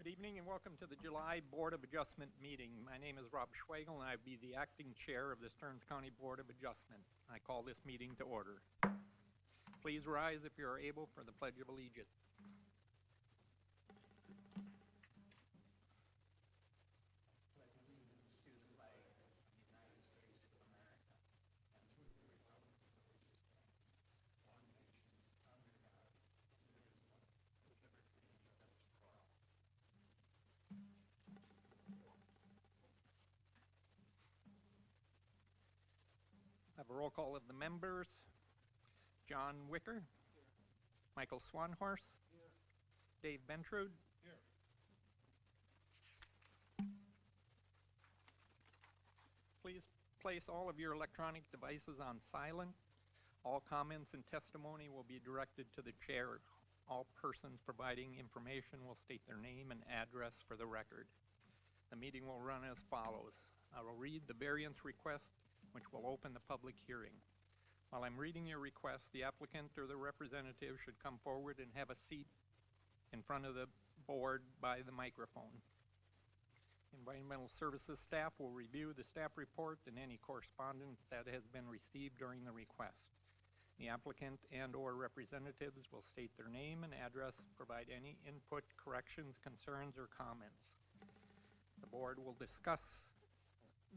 Good evening and welcome to the July Board of Adjustment meeting. My name is Rob Schwagel and I'll be the acting chair of the Stearns County Board of Adjustment. I call this meeting to order. Please rise if you are able for the Pledge of Allegiance. I have a roll call of the members. John Wicker. Here. Michael Swanhorse. Here. Dave Bentrude. Here. Please place all of your electronic devices on silent. All comments and testimony will be directed to the chair. All persons providing information will state their name and address for the record. The meeting will run as follows. I will read the variance request, which will open the public hearing. While I'm reading your request, the applicant or the representative should come forward and have a seat in front of the board by the microphone. Environmental Services staff will review the staff report and any correspondence that has been received during the request. The applicant and or representatives will state their name and address, provide any input, corrections, concerns, or comments. The board will discuss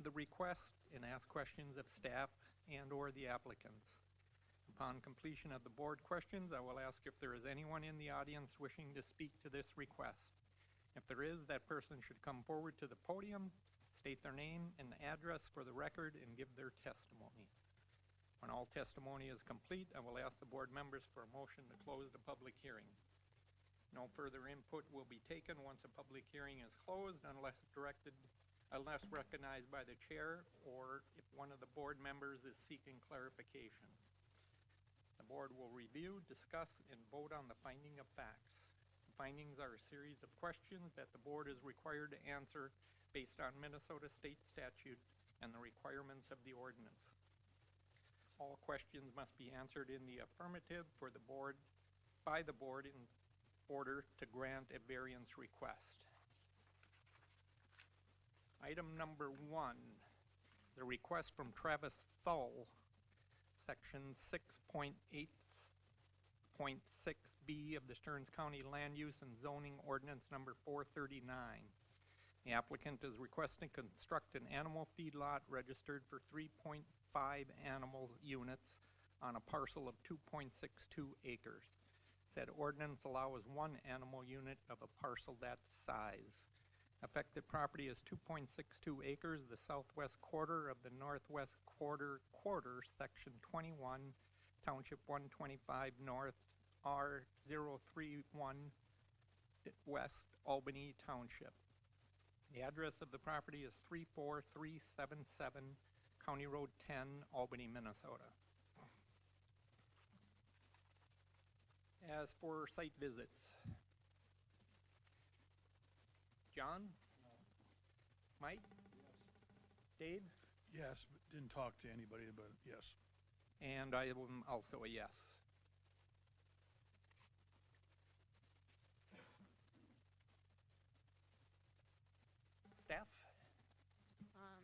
the request and ask questions of staff and or the applicants. Upon completion of the board questions, I will ask if there is anyone in the audience wishing to speak to this request. If there is, that person should come forward to the podium, state their name and address for the record, and give their testimony. When all testimony is complete, I will ask the board members for a motion to close the public hearing. No further input will be taken once a public hearing is closed unless recognized by the chair or if one of the board members is seeking clarification. The board will review, discuss, and vote on the finding of facts. The findings are a series of questions that the board is required to answer based on Minnesota state statute and the requirements of the ordinance. All questions must be answered in the affirmative by the board in order to grant a variance request. Item number 1, the request from Travis Thull, section 6.8.6B of the Stearns County Land Use and Zoning Ordinance number 439. The applicant is requesting to construct an animal feedlot registered for 3.5 animal units on a parcel of 2.62 acres. Said ordinance allows 1 animal unit of a parcel that size. Affected property is 2.62 acres, the southwest quarter of the northwest quarter, section 21, township 125 north, R031 west, Albany Township. The address of the property is 34377 County Road 10, Albany, Minnesota. As for site visits, John? No. Mike? Yes. Dave? Yes, but didn't talk to anybody, but yes. And I am also a yes. Staff?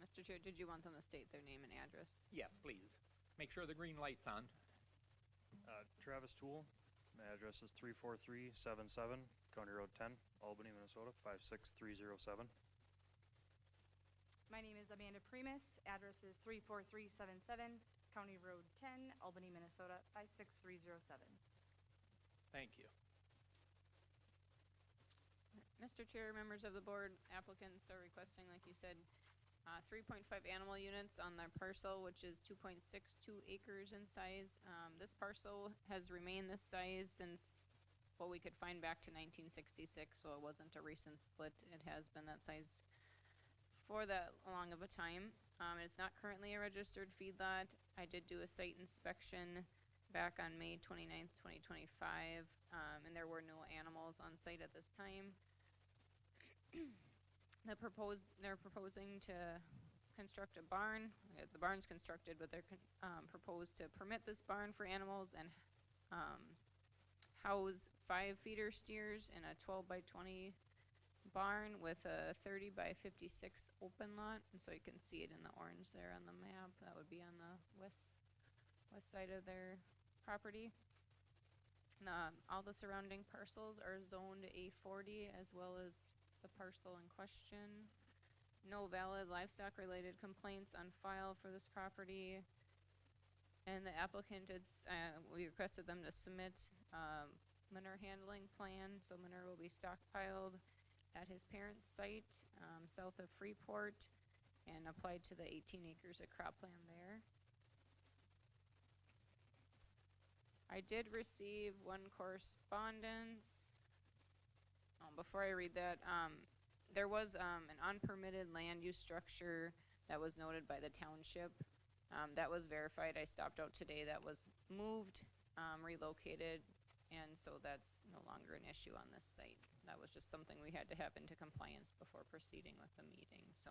Mr. Chair, did you want them to state their name and address? Yes, please. Make sure the green light's on. Travis Toole. My address is 34377 County Road 10, Albany, Minnesota 56307. My name is Amanda Primus. Address is 34377 County Road 10, Albany, Minnesota 56307. Thank you. Mr. Chair, members of the board, applicants are requesting, like you said, 3.5 animal units on their parcel, which is 2.62 acres in size. This parcel has remained this size since what we could find back to 1966, so it wasn't a recent split. It has been that size for that long of a time. It's not currently a registered feedlot. I did do a site inspection back on May 29th, 2025, and there were no animals on site at this time. They're proposing to construct a barn. The barn's constructed, but they're proposed to permit this barn for animals and house 5 feeder steers in a 12 by 20 barn with a 30 by 56 open lot, and so you can see it in the orange there on the map. That would be on the west side of their property. All the surrounding parcels are zoned A40 as well as the parcel in question. No valid livestock related complaints on file for this property. And the applicant we requested them to submit manure handling plan. So manure will be stockpiled at his parents' site south of Freeport and applied to the 18 acres of cropland there. I did receive one correspondence. Before I read that, there was an unpermitted land use structure that was noted by the township. That was verified. I stopped out today. That was moved, relocated, and so that's no longer an issue on this site. That was just something we had to have into compliance before proceeding with the meeting. So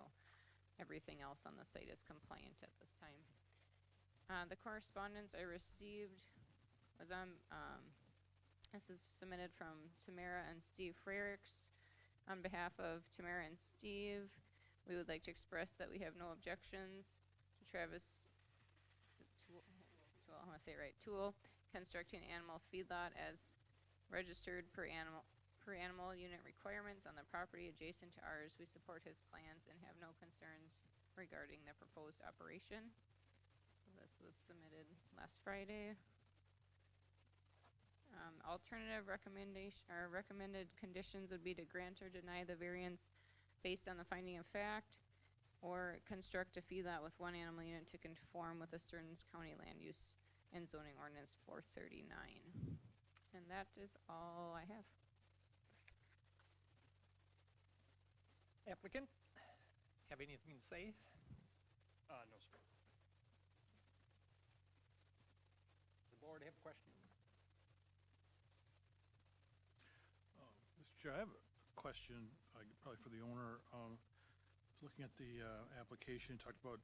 everything else on the site is compliant at this time. The correspondence I received was on, this is submitted from Tamara and Steve Frericks. On behalf of Tamara and Steve, we would like to express that we have no objections to Travis I want to say it right, Tool constructing animal feedlot as registered per animal unit requirements on the property adjacent to ours. We support his plans and have no concerns regarding the proposed operation. So this was submitted last Friday. Alternative recommendation or recommended conditions would be to grant or deny the variance based on the finding of fact, or construct a feedlot with one animal unit to conform with the Stearns County Land Use and Zoning Ordinance 439. And that is all I have. Applicant, have anything to say? No, sir. The board have questions? Mr. Chair, I have a question, probably for the owner. Looking at the application, talked about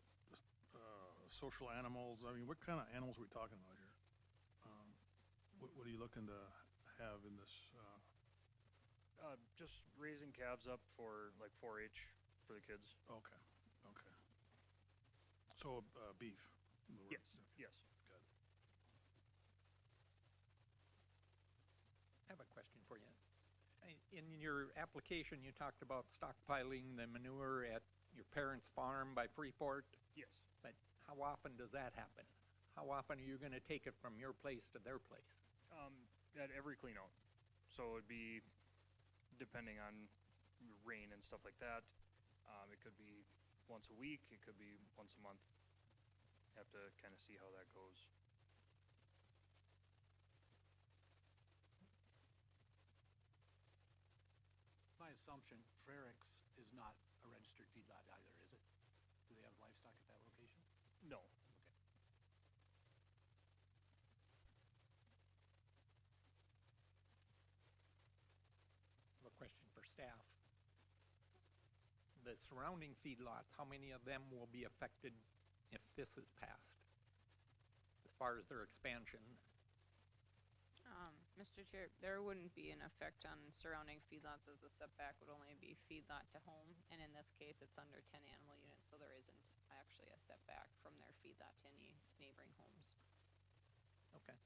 social animals. I mean, what kind of animals are we talking about here? What are you looking to have in this? Just raising calves up for like 4-H for the kids. Okay. So beef. Yes. Yes. Got it. I have a question for you. In your application, you talked about stockpiling the manure at your parents' farm by Freeport, Yes. but how often does that happen? How often are you going to take it from your place to their place? At every clean out. So it'd be depending on rain and stuff like that. It could be once a week. It could be once a month. Have to kind of see how that goes. My assumption, Frericks is not a registered feedlot either, is it? Do they have livestock at that location? No. A question for staff. The surrounding feedlots, how many of them will be affected if this is passed, as far as their expansion? Mr. Chair, there wouldn't be an effect on surrounding feedlots, as the setback would only be feedlot to home, and in this case it's under 10 animal units, so there isn't actually a setback from their feedlot to any neighboring homes. Okay.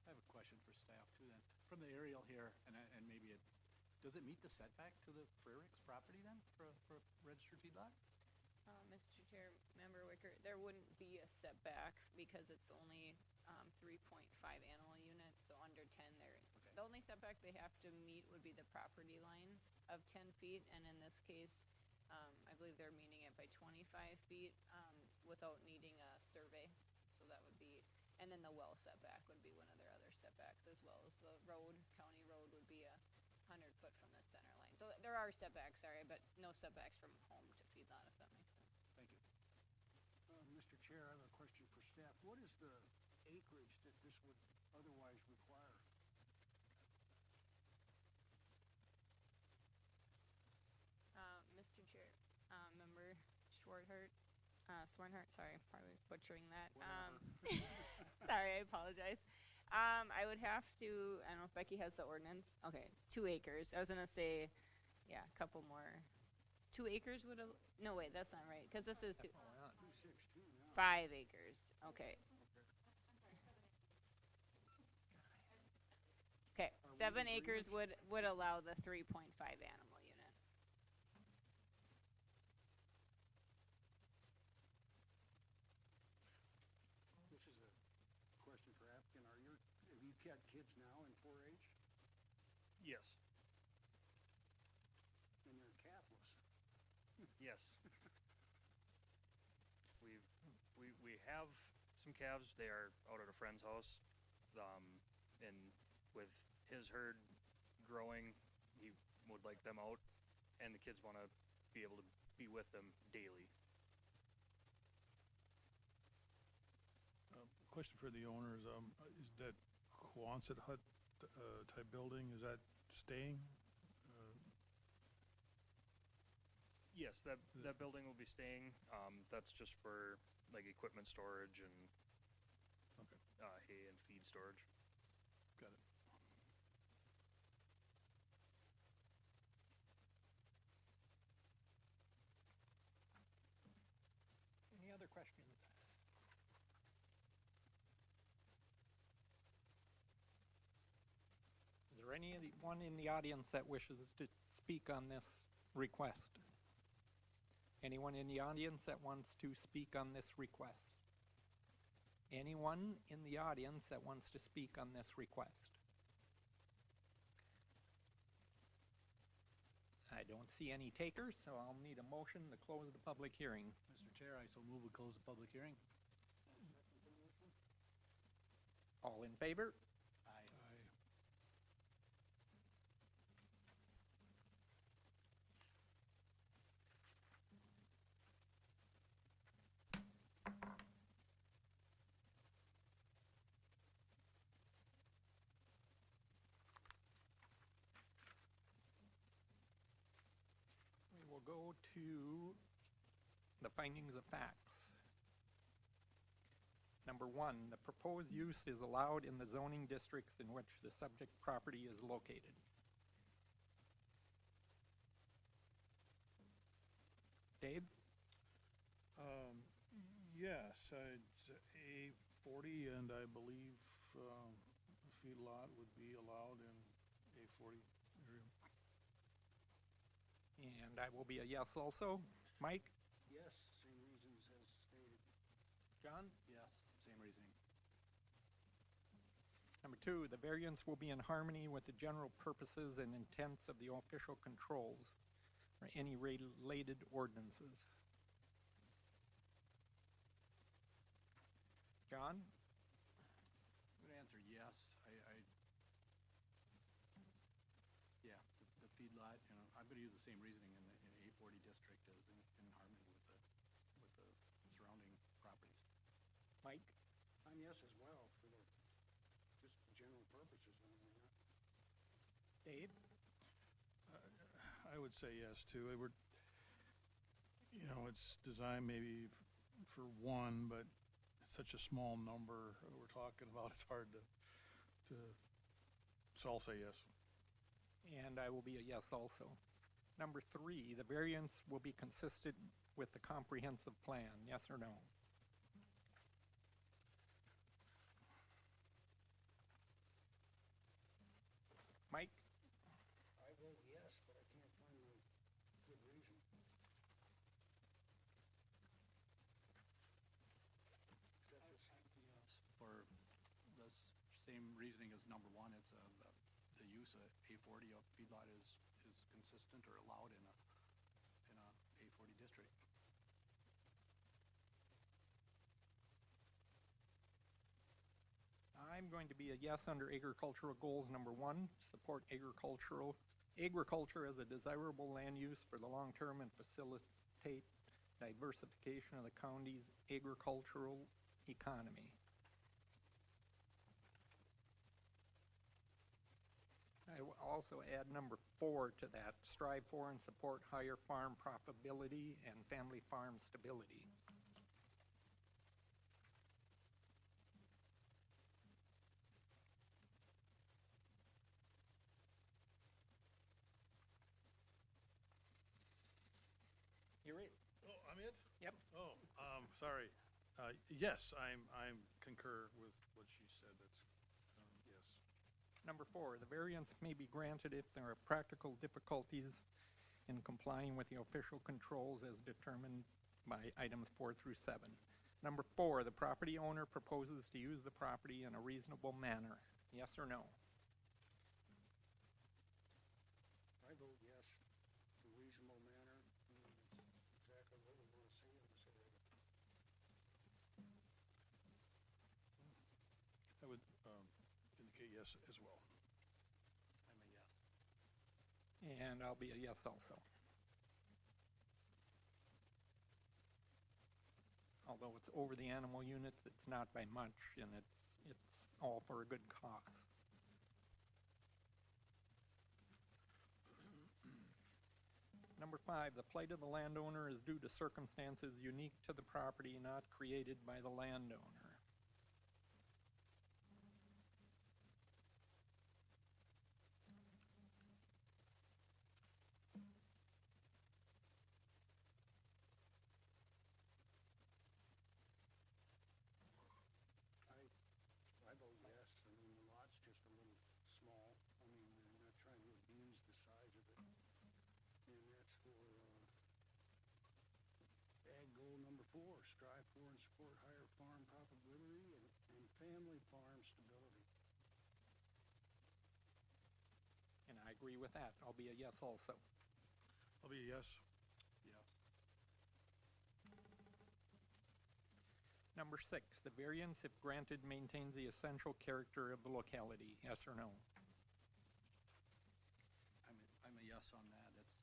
I have a question for staff too then. From the aerial here, and maybe does it meet the setback to the Frericks property then for a registered feedlot? Mr. Chair, Member Wicker, there wouldn't be a setback because it's only 3.5 animal units, so under 10 there. Okay. The only setback they have to meet would be the property line of 10 feet, and in this case, I believe they're meeting it by 25 feet without needing a survey. So that would be, and then the well setback would be one of their other setbacks, as well as the road, county road would be 100 foot from the center line. So there are setbacks, sorry, but no setbacks from home to feedlot, if that makes sense. Thank you. Mr. Chair, I have a question for staff. What is the acreage that this would otherwise require? Mr. Chair, Member Swarnhart, sorry, probably butchering that. Sorry, I apologize. I would have to, I don't know if Becky has the ordinance. Okay, 2 acres. I was gonna say, yeah, a couple more. 2 acres would have, no, wait, that's not right, because this is 5 acres. Okay. Okay, 7 acres would allow the 3.5 animal units. This is a question for applicant. Have you got kids now in 4-H? Yes, And they're Catholics? yes. We have some calves. They are out at a friend's house. And with his herd growing, he would like them out, and the kids want to be able to be with them daily. Question for the owners, is that Quonset hut type building, is that staying? Yes, that building will be staying. That's just for like equipment storage and Okay, hay and feed storage. got it. Any other questions? Is there anyone in the audience that wishes to speak on this request? Anyone in the audience that wants to speak on this request? Anyone in the audience that wants to speak on this request? I don't see any takers, so I'll need a motion to close the public hearing. Mr. Chair, I so move we close the public hearing. All in favor? Aye. We will go to the findings of facts. Number 1, the proposed use is allowed in the zoning districts in which the subject property is located. Dave? Yes, it's A40, and I believe a feedlot would be allowed in A40 area. And I will be a yes also. Mike? Yes, same reasons as stated. John? Yes, same reasoning. Number 2, the variance will be in harmony with the general purposes and intents of the official controls or any related ordinances. John? I'm gonna answer yes. Yeah, the feedlot, I'm gonna use the same reasoning in the A40 district as in harmony with the surrounding properties. Mike? I'm yes as well for just the general purposes. Dave? I would say yes too. It's designed maybe for one, but it's such a small number we're talking about. It's hard to. So I'll say yes. And I will be a yes also. Number 3, the variance will be consistent with the comprehensive plan, yes or no? Mike? I vote yes, but I can't find a good reason. Yes, for the same reasoning as number 1, it's the use of A40 of feedlot is consistent or allowed in a A40 district. I'm going to be a yes under agricultural goals number 1, support agriculture as a desirable land use for the long term and facilitate diversification of the county's agricultural economy. I will also add number 4 to that, strive for and support higher farm profitability and family farm stability. Yes, I'm concur with what she said, that's, yes. Number 4, the variance may be granted if there are practical difficulties in complying with the official controls as determined by items 4 through 7. Number 4, the property owner proposes to use the property in a reasonable manner. Yes or no? I vote yes, in a reasonable manner. It's exactly what we want to see in this area. I would indicate yes as well. I'm a yes. And I'll be a yes also. Although it's over the animal units, it's not by much, and it's all for a good cause. Number 5, the plight of the landowner is due to circumstances unique to the property, not created by the landowner. I vote yes. I mean, the lot's just a little small. I mean, they're not trying to abuse the size of it. And that's for, ag goal number 4, strive for and support higher farm profitability and family farm stability. And I agree with that. I'll be a yes also. I'll be a yes. Yes. Number 6, the variance, if granted, maintains the essential character of the locality. Yes or no? I'm a yes on that. It's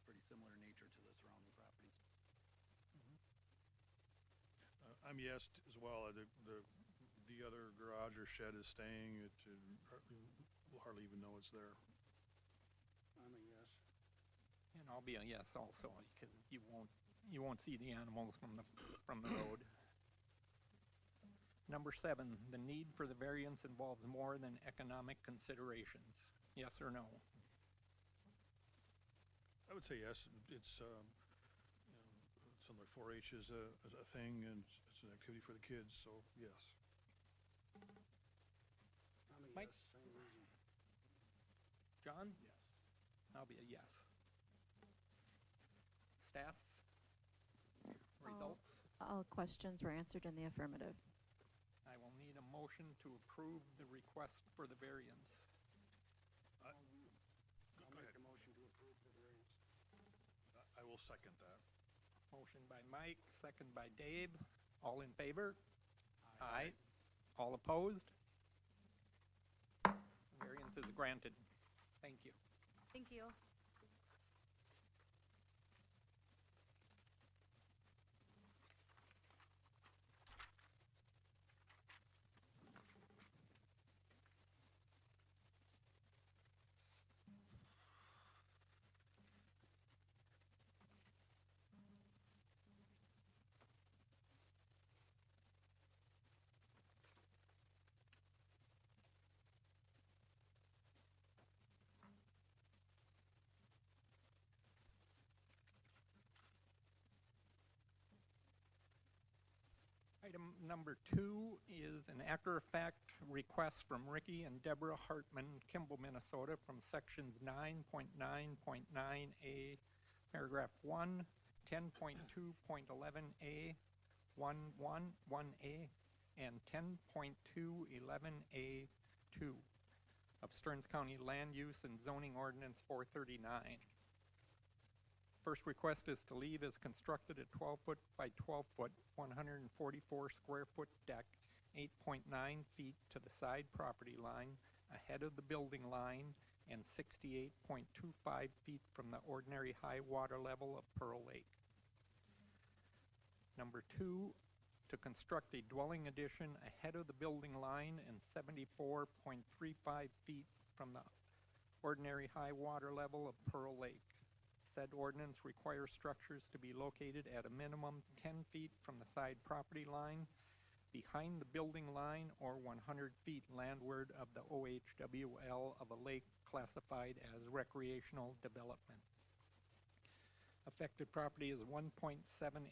pretty similar nature to the surrounding properties. I'm yes as well. The other garage or shed is staying. We'll hardly even know it's there. I'm a yes. And I'll be a yes also, because you won't see the animals from the road. Number 7, the need for the variance involves more than economic considerations. Yes or no? I would say yes. It's something like 4-H is a thing, and it's an activity for the kids. So yes. I'm a Mike? yes, same reason. John? Yes. I'll be a yes. Staff? Results? All questions were answered in the affirmative. I will need a motion to approve the request for the variance. I'll Go make ahead. the motion to approve the variance. I will second that. Motion by Mike, second by Dave. All in favor? Aye. All opposed? Variance is granted. Thank you. Thank you. Item number 2 is an after-effect request from Ricky and Deborah Hartman, Kimball, Minnesota, from sections 9.9.9A, paragraph 1, 10.2.11A, 1.1.1A, and 10.2.11A2 of Stearns County Land Use and Zoning Ordinance 439. First request is to leave as constructed a 12-foot by 12-foot, 144 square foot deck, 8.9 feet to the side property line, ahead of the building line, and 68.25 feet from the ordinary high water level of Pearl Lake. Number 2, to construct a dwelling addition ahead of the building line and 74.35 feet from the ordinary high water level of Pearl Lake. Said ordinance requires structures to be located at a minimum 10 feet from the side property line, behind the building line, or 100 feet landward of the OHWL of a lake classified as recreational development. Affected property is 1.7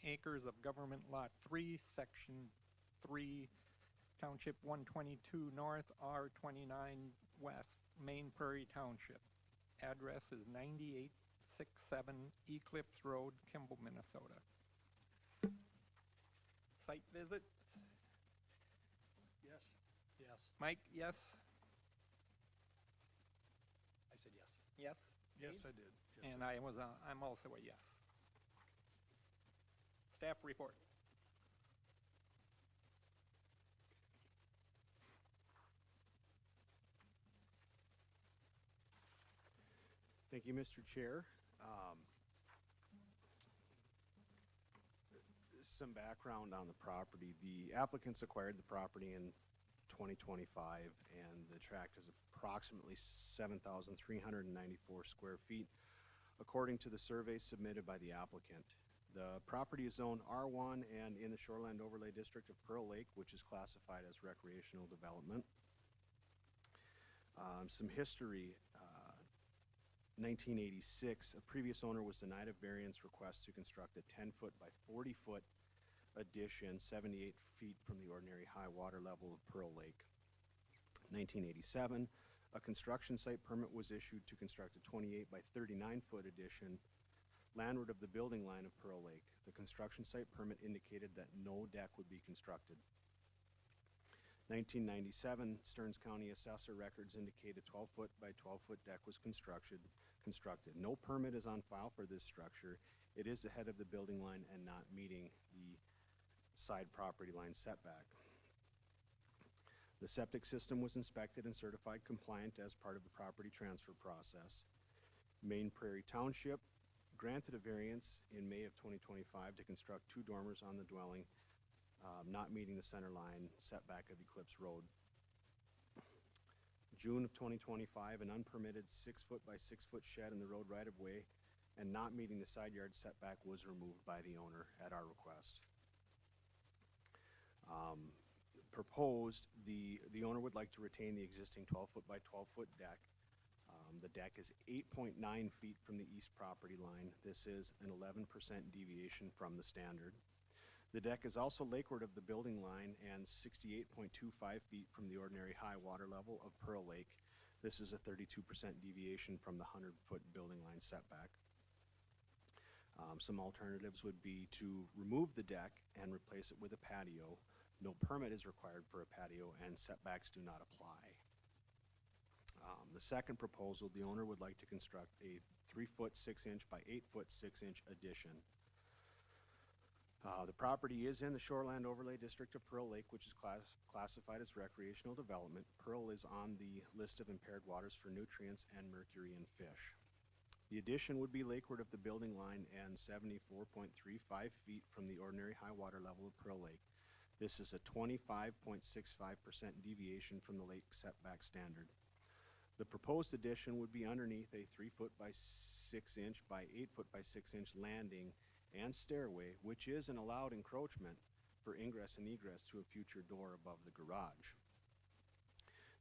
acres of Government Lot 3, Section 3, Township 122 North, R29 West, Main Prairie Township. Address is 9867 Eclipse Road, Kimball, Minnesota. Site visit? Yes. Yes. Mike, yes? I said yes. Yes? Yes, Steve? I did. Yes, And I'm also a yes. Staff report. Thank you, Mr. Chair. Some background on the property. The applicants acquired the property in 2025, and the tract is approximately 7,394 square feet, according to the survey submitted by the applicant. The property is zoned R1 and in the Shoreland Overlay District of Pearl Lake, which is classified as recreational development. Some history. 1986, a previous owner was denied a variance request to construct a 10-foot by 40-foot addition 78 feet from the ordinary high water level of Pearl Lake. 1987, a construction site permit was issued to construct a 28 by 39-foot addition landward of the building line of Pearl Lake. The construction site permit indicated that no deck would be constructed. 1997, Stearns County Assessor records indicate a 12-foot by 12-foot deck was constructed. No permit is on file for this structure. It is ahead of the building line and not meeting the side property line setback. The septic system was inspected and certified compliant as part of the property transfer process. Main Prairie Township granted a variance in May of 2025 to construct 2 dormers on the dwelling, not meeting the center line setback of Eclipse Road. June of 2025, an unpermitted 6-foot by 6-foot shed in the road right-of-way and not meeting the side yard setback was removed by the owner at our request. Proposed, the owner would like to retain the existing 12-foot by 12-foot deck. The deck is 8.9 feet from the east property line. This is an 11% deviation from the standard. The deck is also lakeward of the building line and 68.25 feet from the ordinary high water level of Pearl Lake. This is a 32% deviation from the 100-foot building line setback. Some alternatives would be to remove the deck and replace it with a patio. No permit is required for a patio and setbacks do not apply. The second proposal, the owner would like to construct a 3-foot 6-inch by 8-foot 6-inch addition. The property is in the Shoreland Overlay District of Pearl Lake, which is classified as recreational development. Pearl is on the list of impaired waters for nutrients and mercury in fish. The addition would be lakeward of the building line and 74.35 feet from the ordinary high water level of Pearl Lake. This is a 25.65% deviation from the lake setback standard. The proposed addition would be underneath a 3-foot by 6-inch by 8-foot by 6-inch landing and stairway, which is an allowed encroachment for ingress and egress to a future door above the garage.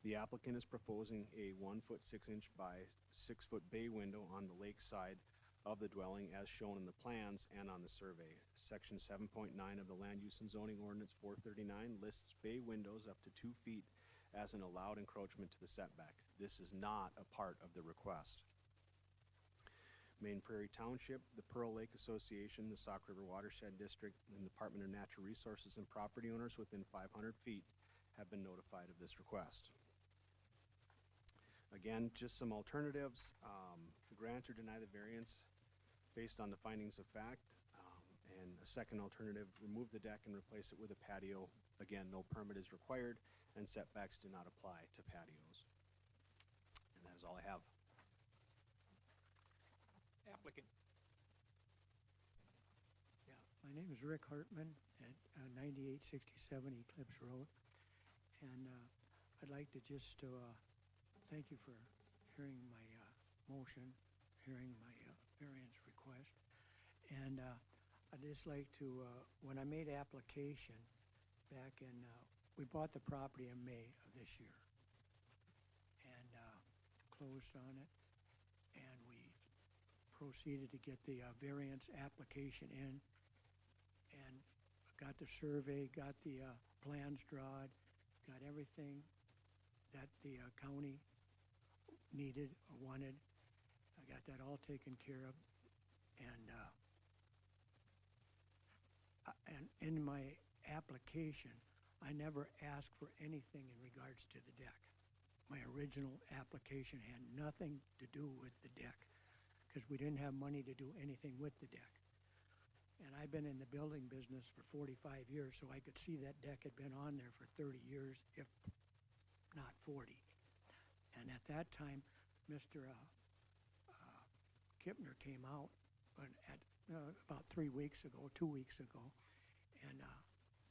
The applicant is proposing a 1-foot 6-inch by 6-foot bay window on the lake side of the dwelling as shown in the plans and on the survey. Section 7.9 of the Land Use and Zoning Ordinance 439 lists bay windows up to 2 feet as an allowed encroachment to the setback. This is not a part of the request. Main Prairie Township, the Pearl Lake Association, the Sauk River Watershed District, and the Department of Natural Resources and property owners within 500 feet have been notified of this request. Again, just some alternatives. Grant or deny the variance based on the findings of fact. And a second alternative, remove the deck and replace it with a patio. Again, no permit is required and setbacks do not apply to patios. And that is all I have. Applicant. Yeah, my name is Rick Hartman at 9867 Eclipse Road. And I'd like to just thank you for hearing my motion, hearing my variance request. And I'd just like to, when I made application back in, we bought the property in May of this year and closed on it. And we proceeded to get the variance application in and got the survey, got the plans drawn, got everything that the county needed or wanted. I got that all taken care of. And in my application, I never asked for anything in regards to the deck. My original application had nothing to do with the deck because we didn't have money to do anything with the deck. And I've been in the building business for 45 years, so I could see that deck had been on there for 30 years, if not 40. And at that time, Mr. Kipner came out at about 2 weeks ago, and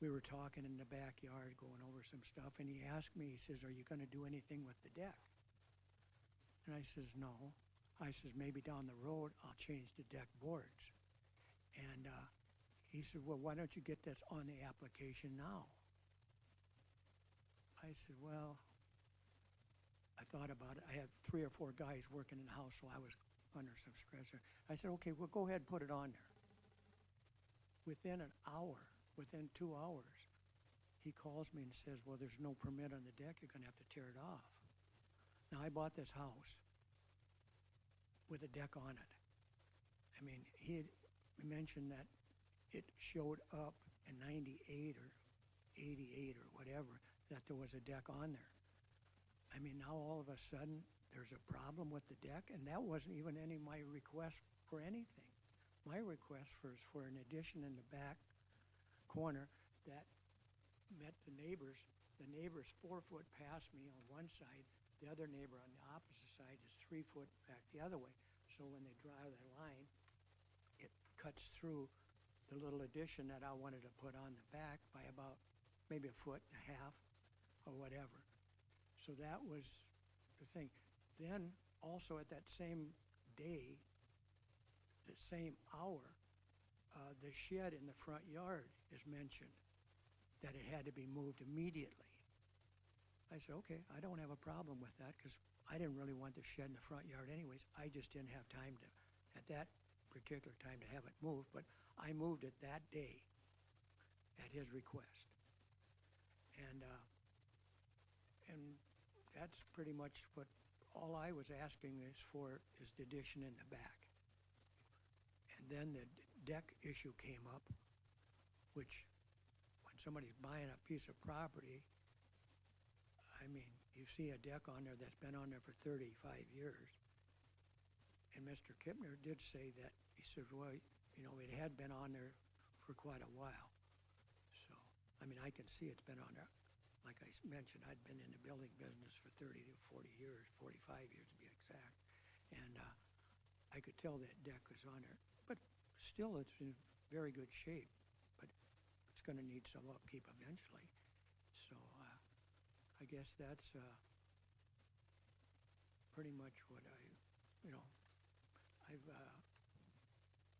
we were talking in the backyard, going over some stuff, and he asked me, he says, "Are you going to do anything with the deck?" And I says, "No." I says, "Maybe down the road, I'll change the deck boards." And he said, "Well, why don't you get this on the application now?" I said, "Well," I thought about it. I had 3 or 4 guys working in the house, so I was under some stress there. I said, "Okay, well, go ahead and put it on there." Within an hour, within 2 hours, he calls me and says, "Well, there's no permit on the deck. You're going to have to tear it off." Now, I bought this house with a deck on it. I mean, he had mentioned that it showed up in 98 or 88 or whatever, that there was a deck on there. I mean, now all of a sudden, there's a problem with the deck, and that wasn't even any of my request for anything. My request was for an addition in the back corner that met the neighbors. The neighbor's 4 foot past me on one side. The other neighbor on the opposite side is 3 foot back the other way. So when they draw their line, it cuts through the little addition that I wanted to put on the back by about maybe 1.5 feet or whatever. So that was the thing. Then also at that same day, the same hour, the shed in the front yard is mentioned, that it had to be moved immediately. I said, "Okay, I don't have a problem with that because I didn't really want the shed in the front yard anyways. I just didn't have time to, at that particular time, to have it moved, but I moved it that day at his request." And that's pretty much what all I was asking is for, is the addition in the back. And then the deck issue came up, which when somebody's buying a piece of property, I mean, you see a deck on there that's been on there for 35 years. And Mr. Kipner did say that, he said, "Well, you know, it had been on there for quite a while." So, I mean, I can see it's been on there. Like I mentioned, I'd been in the building business for 30 to 40 years, 45 years to be exact. And I could tell that deck was on there. But still, it's in very good shape. But it's going to need some upkeep eventually. So I guess that's pretty much what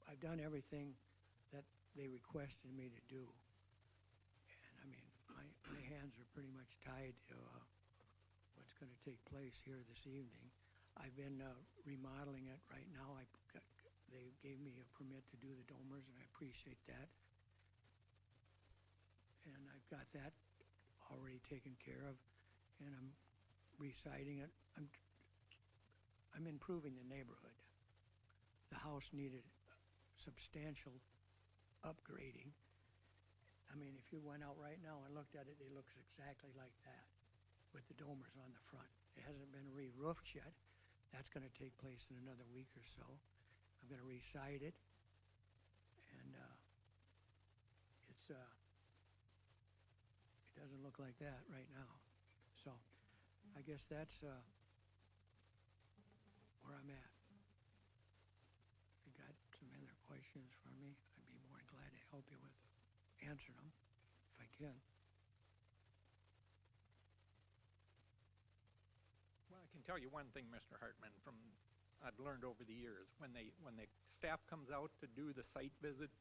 I've done everything that they requested me to do. And I mean, my hands are pretty much tied to what's going to take place here this evening. I've been remodeling it right now. They gave me a permit to do the dormers, and I appreciate that. And I've got that already taken care of, and I'm residing it. I'm improving the neighborhood. The house needed substantial upgrading. I mean, if you went out right now and looked at it, it looks exactly like that with the dormers on the front. It hasn't been re-roofed yet. That's going to take place in another week or so. I'm going to re-side it, and it doesn't look like that right now. So I guess that's where I'm at. If you got some other questions for me, I'd be more than glad to help you with answering them if I can. Well, I can tell you one thing, Mr. Hartman, from I've learned over the years. When the staff comes out to do the site visit,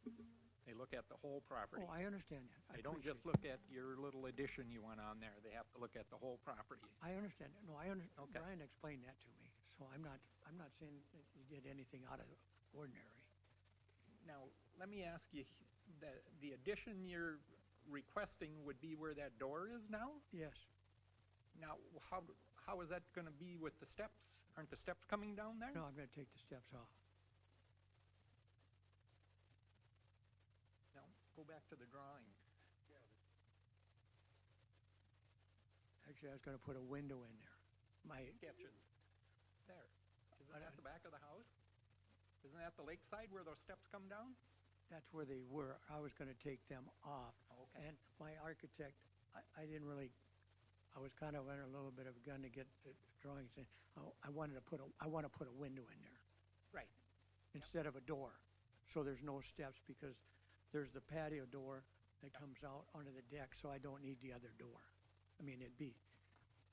they look at the whole property. Oh, I understand that. They don't just look at your little addition you want on there. They have to look at the whole property. I understand that. No, I understand. Okay. Brian explained that to me. So I'm not saying that you did anything out of ordinary. Now, let me ask you, the addition you're requesting would be where that door is now? Yes, Now, how is that gonna be with the steps? Aren't the steps coming down there? no, I'm gonna take the steps off. No, go back to the drawing. Actually, I was gonna put a window in there. My, Sketches. There. Isn't But that the back of the house? Isn't that the lakeside where those steps come down? that's where they were. I was gonna take them off. Okay. And my architect, I didn't really, I was kind of under a little bit of a gun to get the drawings in. I wanted to put I wanna put a window in there Right. instead of a door. So there's no steps because there's the patio door that comes out onto the deck, so I don't need the other door. I mean,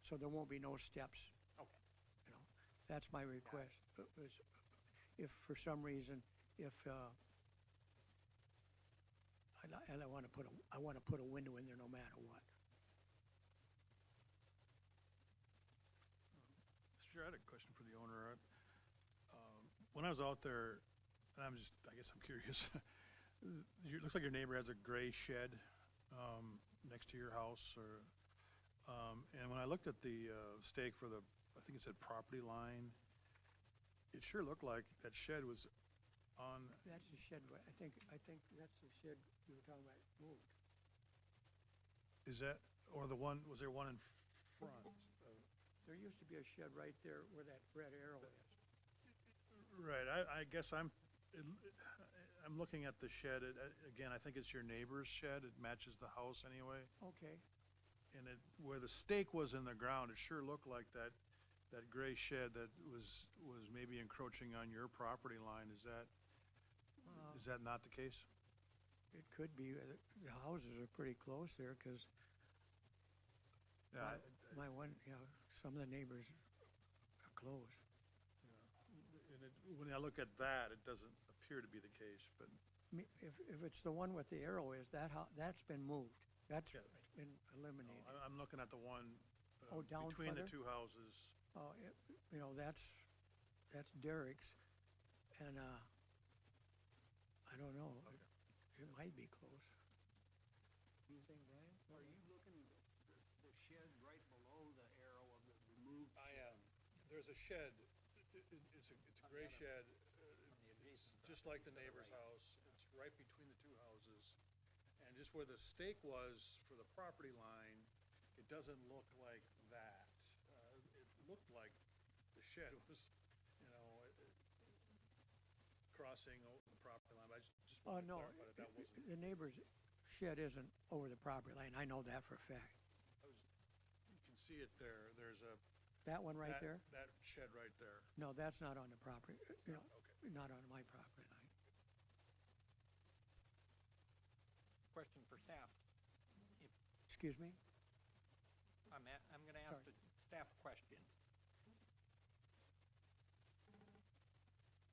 so there won't be no steps. Okay. You know, that's my request. If for some reason, I want to put a window in there no matter what. Mr. Chair, I had a question for the owner. When I was out there, and I guess I'm curious, it looks like your neighbor has a gray shed next to your house, and when I looked at the stake for I think it said property line, it sure looked like that shed was on, That's the shed, I think that's the shed you were talking about moved. is that, or was there one in front? There used to be a shed right there where that red arrow is. Right, I guess I'm looking at the shed, again, I think it's your neighbor's shed, it matches the house anyway. Okay, And where the stake was in the ground, it sure looked like that gray shed that was maybe encroaching on your property line. Is that not the case? it could be. The houses are pretty close there because Yeah, some of the neighbors are close. when I look at that, it doesn't appear to be the case, but If it's the one with the arrow is, that's been moved. That's Yeah. been eliminated. I'm looking at the one Down between the further? two houses. That's Derek's, and, I don't know. It might be close. You think, Brian? Are you looking the shed right below the arrow of the removed? I am. There's a shed, it's a gray shed, just like the neighbor's house. It's right between the two houses. And just where the stake was for the property line, it doesn't look like that. It looked like the shed was, crossing the property line, but I just Oh, wanted to no, clarify that wasn't. the neighbor's shed isn't over the property line. I know that for a fact. You can see it there. There's That one right there? that shed right there. No, that's not on the property, Okay. not on my property line. Question for staff. Excuse me? I'm gonna ask Sorry. the staff question.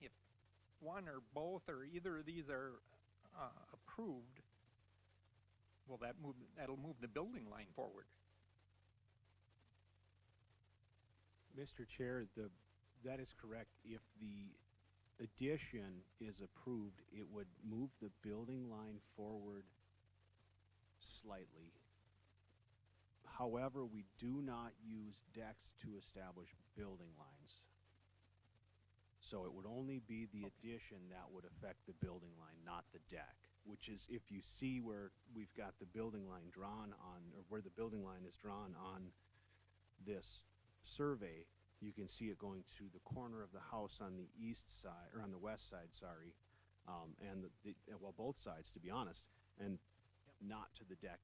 If one or both or either of these are approved, that'll move the building line forward. Mr. Chair, that is correct. If the addition is approved, it would move the building line forward slightly. However, we do not use decks to establish building lines. So it would only be the addition that would affect the building line, not the deck. Which is, if you see where we've got the building line drawn on, or where the building line is drawn on this survey, you can see it going to the corner of the house on the east side, or on the west side, sorry, and both sides, to be honest, and not to the deck.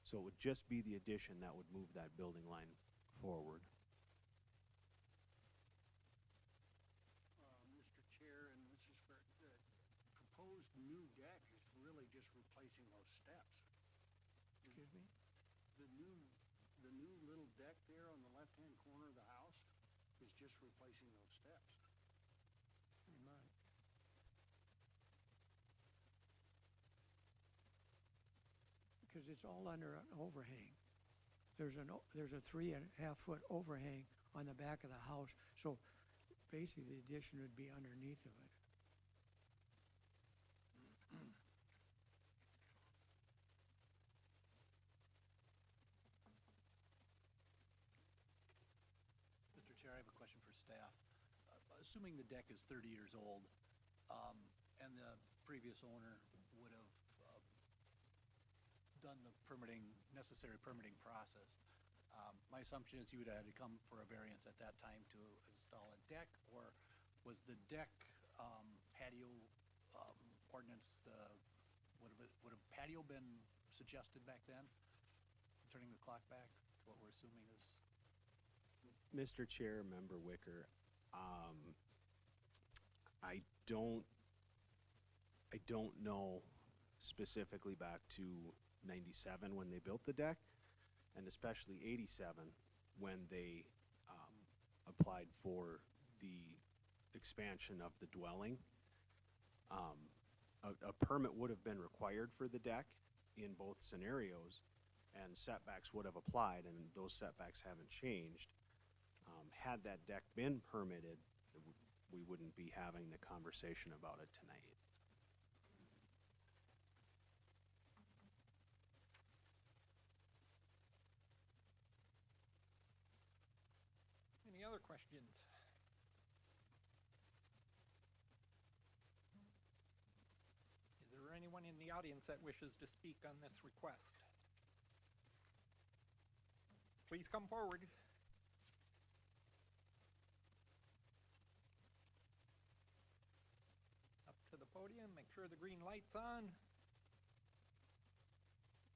So it would just be the addition that would move that building line forward. Mr. Chair, and this is for, the proposed new deck is really just replacing those steps. Excuse me? The new little deck there on the left-hand corner of the house is just replacing those steps. Pretty much. Because it's all under an overhang. There's a 3.5 foot overhang on the back of the house. So basically the addition would be underneath of it. Mr. Chair, I have a question for staff. Assuming the deck is 30 years old, and the previous owner would have done the necessary permitting process, my assumption is you would have had to come for a variance at that time to install a deck, or was the deck patio ordinance, would a patio been suggested back then? Turning the clock back to what we're assuming is. Mr. Chair, Member Wicker, I don't know specifically back to 97 when they built the deck, and especially 87 when they applied for the expansion of the dwelling. A permit would have been required for the deck in both scenarios, and setbacks would have applied, and those setbacks haven't changed. Had that deck been permitted, we wouldn't be having the conversation about it tonight. Any other questions? Is there anyone in the audience that wishes to speak on this request? Please come forward. Up to the podium, make sure the green light's on.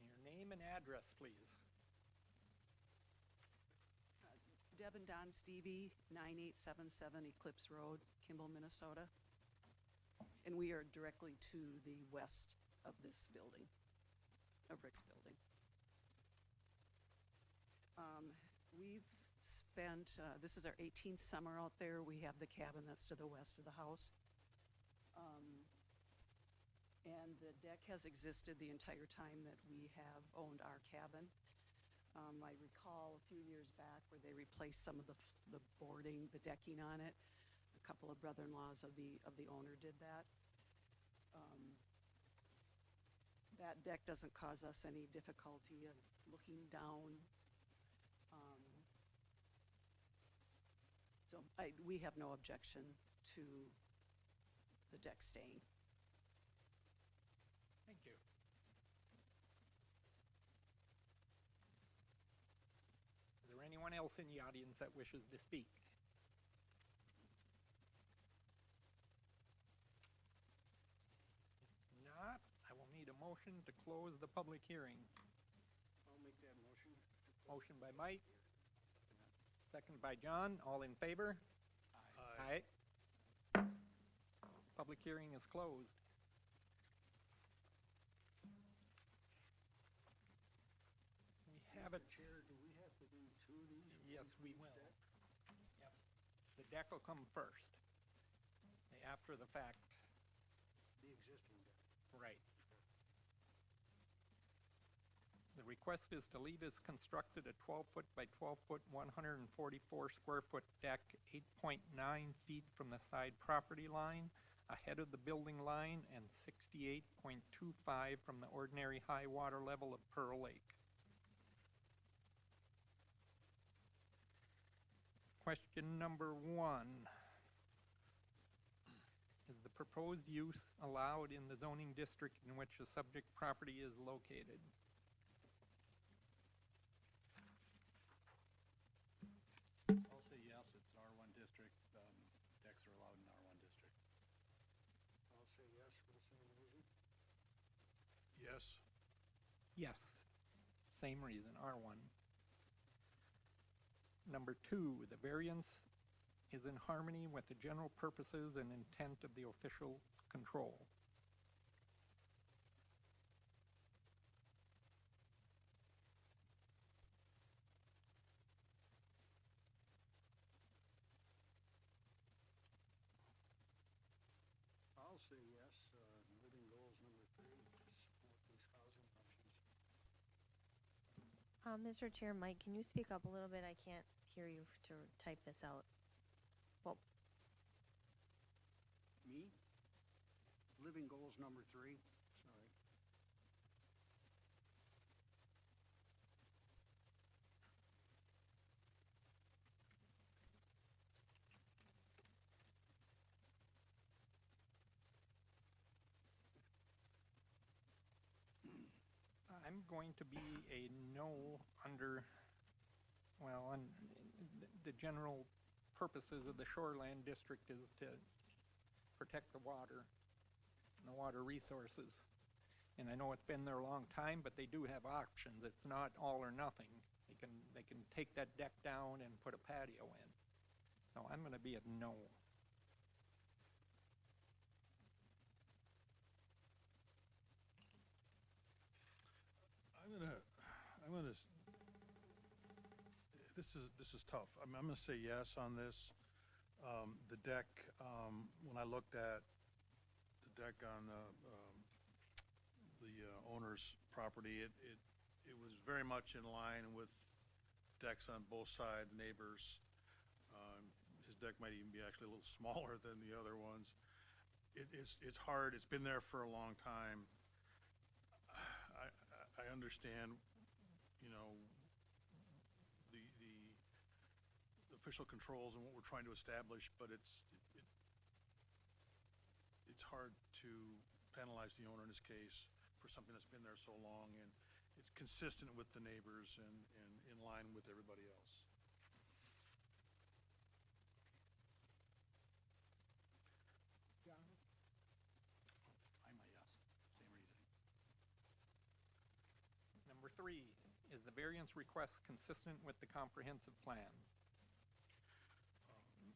Your name and address, please. Deb and Don Stevie, 9877 Eclipse Road, Kimball, Minnesota. And we are directly to the west of this building, of Rick's building. We've spent, this is our 18th summer out there. We have the cabin that's to the west of the house. And the deck has existed the entire time that we have owned our cabin. I recall a few years back where they replaced some of the boarding, the decking on it. A couple of brother-in-laws of the owner did that. That deck doesn't cause us any difficulty of looking down. So we have no objection to the deck staying. Thank you. Is there anyone else in the audience that wishes to speak? If not, I will need a motion to close the public hearing. I'll make that motion. Motion by Mike, second by John. All in favor? Aye. Public hearing is closed. We have it. Chair, do we have to do two of these? Yes, we will. Yep. The deck will come first. After the fact. The existing deck. Right. The request is to leave as constructed a 12-foot by 12-foot, 144-square-foot deck, 8.9 feet from the side property line, ahead of the building line, and 68.25 from the ordinary high water level of Pearl Lake. Question number 1. Is the proposed use allowed in the zoning district in which the subject property is located? I'll say yes, it's R1 district. Decks are allowed in R1 district. I'll say yes for the same reason. Yes. Yes. Same reason, R1. Number 2, the variance is in harmony with the general purposes and intent of the official control. I'll say yes, living goals number 3, support these housing options. Mr. Chair, Mike, can you speak up a little bit? I can't hear you to type this out. Well, living goals number 3? Sorry. I'm going to be a no under, well, on the general purposes of the shoreland district is to protect the water and the water resources. And I know it's been there a long time, but they do have options. It's not all or nothing. They can take that deck down and put a patio in. So I'm going to be a no. This is tough. I'm gonna say yes on this. The deck, when I looked at the deck on the owner's property, it was very much in line with decks on both sides, neighbors. His deck might even be actually a little smaller than the other ones. It's hard. It's been there for a long time. I understand, you know, the official controls and what we're trying to establish, but it's hard to penalize the owner in this case for something that's been there so long, and it's consistent with the neighbors and in line with everybody else. I'm a yes, same reasoning. Number 3, is the variance request consistent with the comprehensive plan?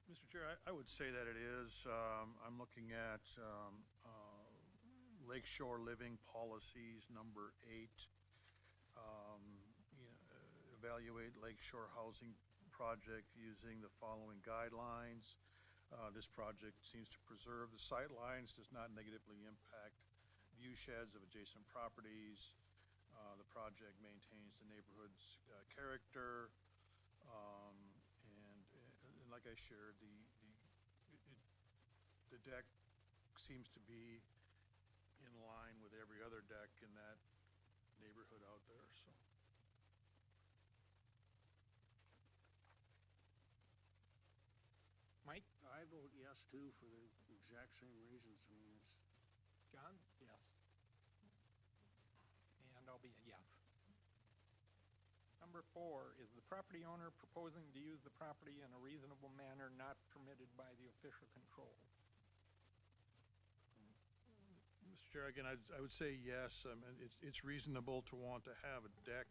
Mr. Chair, I would say that it is. I'm looking at Lakeshore Living Policies number 8. Evaluate Lakeshore Housing Project using the following guidelines. This project seems to preserve the sight lines, does not negatively impact view sheds of adjacent properties. The project maintains the neighborhood's character. And like I shared, the deck seems to be in line with every other deck in that neighborhood out there. So. Mike? I vote yes too for the exact same reasons. I mean, it's John? Yes. And I'll be a yes. Number 4, is the property owner proposing to use the property in a reasonable manner not permitted by the official control? Mr. Chair, again, I would say yes. It's reasonable to want to have a deck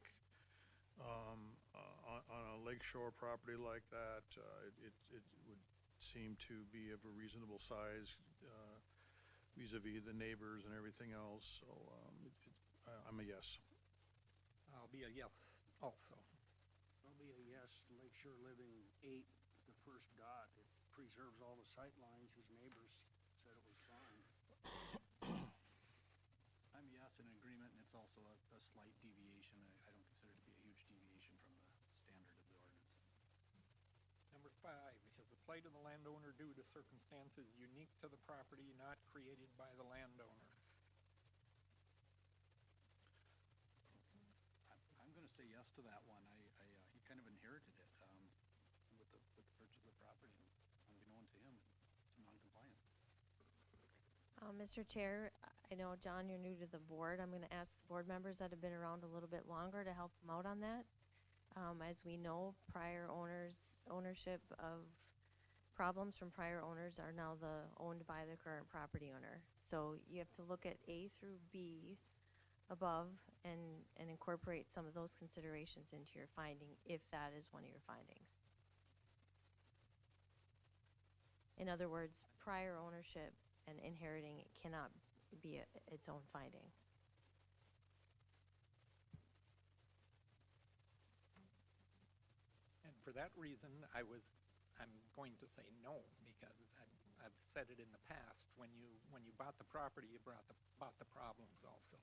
on a lakeshore property like that. It would seem to be of a reasonable size vis-a-vis the neighbors and everything else. So I'm a yes. I'll be a yes also. I'll be a yes. Lakeshore Living 8, the first dot, it preserves all the sight lines. His neighbors said it was fine. I'm a yes in agreement, and it's also a slight deviation. I don't consider it to be a huge deviation from the standard of the ordinance. Number 5, is the plight of the landowner due to circumstances unique to the property not created by the landowner? I'm going to say yes to that one. He kind of inherited it with the purchase of the property, and unbeknown to him, it's non-compliant. Mr. Chair, I know, John, you're new to the board. I'm going to ask the board members that have been around a little bit longer to help them out on that. As we know, prior ownership of problems from prior owners are now owned by the current property owner. So you have to look at A through B above and incorporate some of those considerations into your finding, if that is one of your findings. In other words, prior ownership and inheriting cannot be its own finding. And for that reason, I'm going to say no, because I've said it in the past. When you bought the property, you bought the problems also.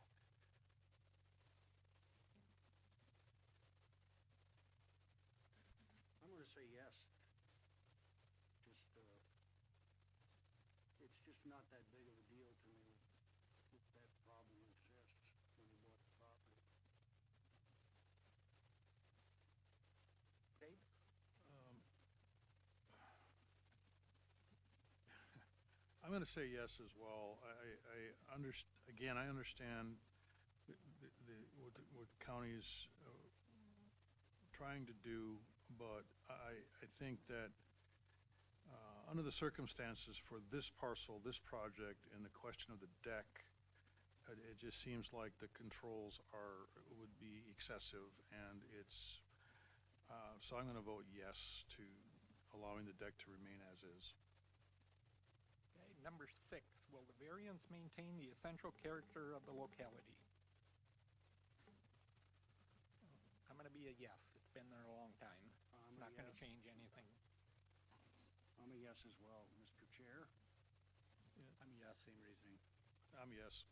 I'm going to say yes. It's just not that big of a deal to me. gonna say yes as well. Again, I understand what the county's trying to do, but I think that under the circumstances for this parcel, this project, and the question of the deck, it just seems like the controls would be excessive, and so I'm gonna vote yes to allowing the deck to remain as is. Okay, number 6, will the variance maintain the essential character of the locality? I'm gonna be a yes. It's been there a long time. I'm Not a gonna yes. change anything. I'm a yes as well, Mr. Chair. I'm a yes, same reasoning. I'm yes.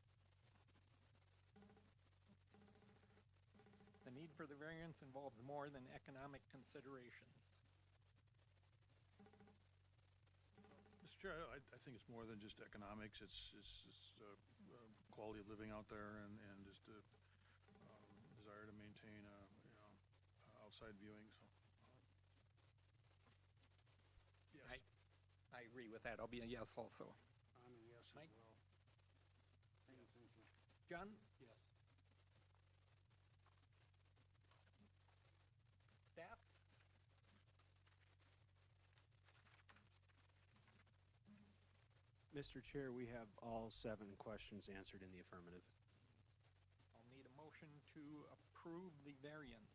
The need for the variance involves more than economic considerations. Mr. Chair, I think it's more than just economics. It's quality of living out there and just a desire to maintain outside viewing. So, yes. I agree with that. I'll be a yes also. I'm a yes Mike? as well. Same thinking. John? Yes. Staff? Mr. Chair, we have all 7 questions answered in the affirmative. I'll need a motion to approve the variance.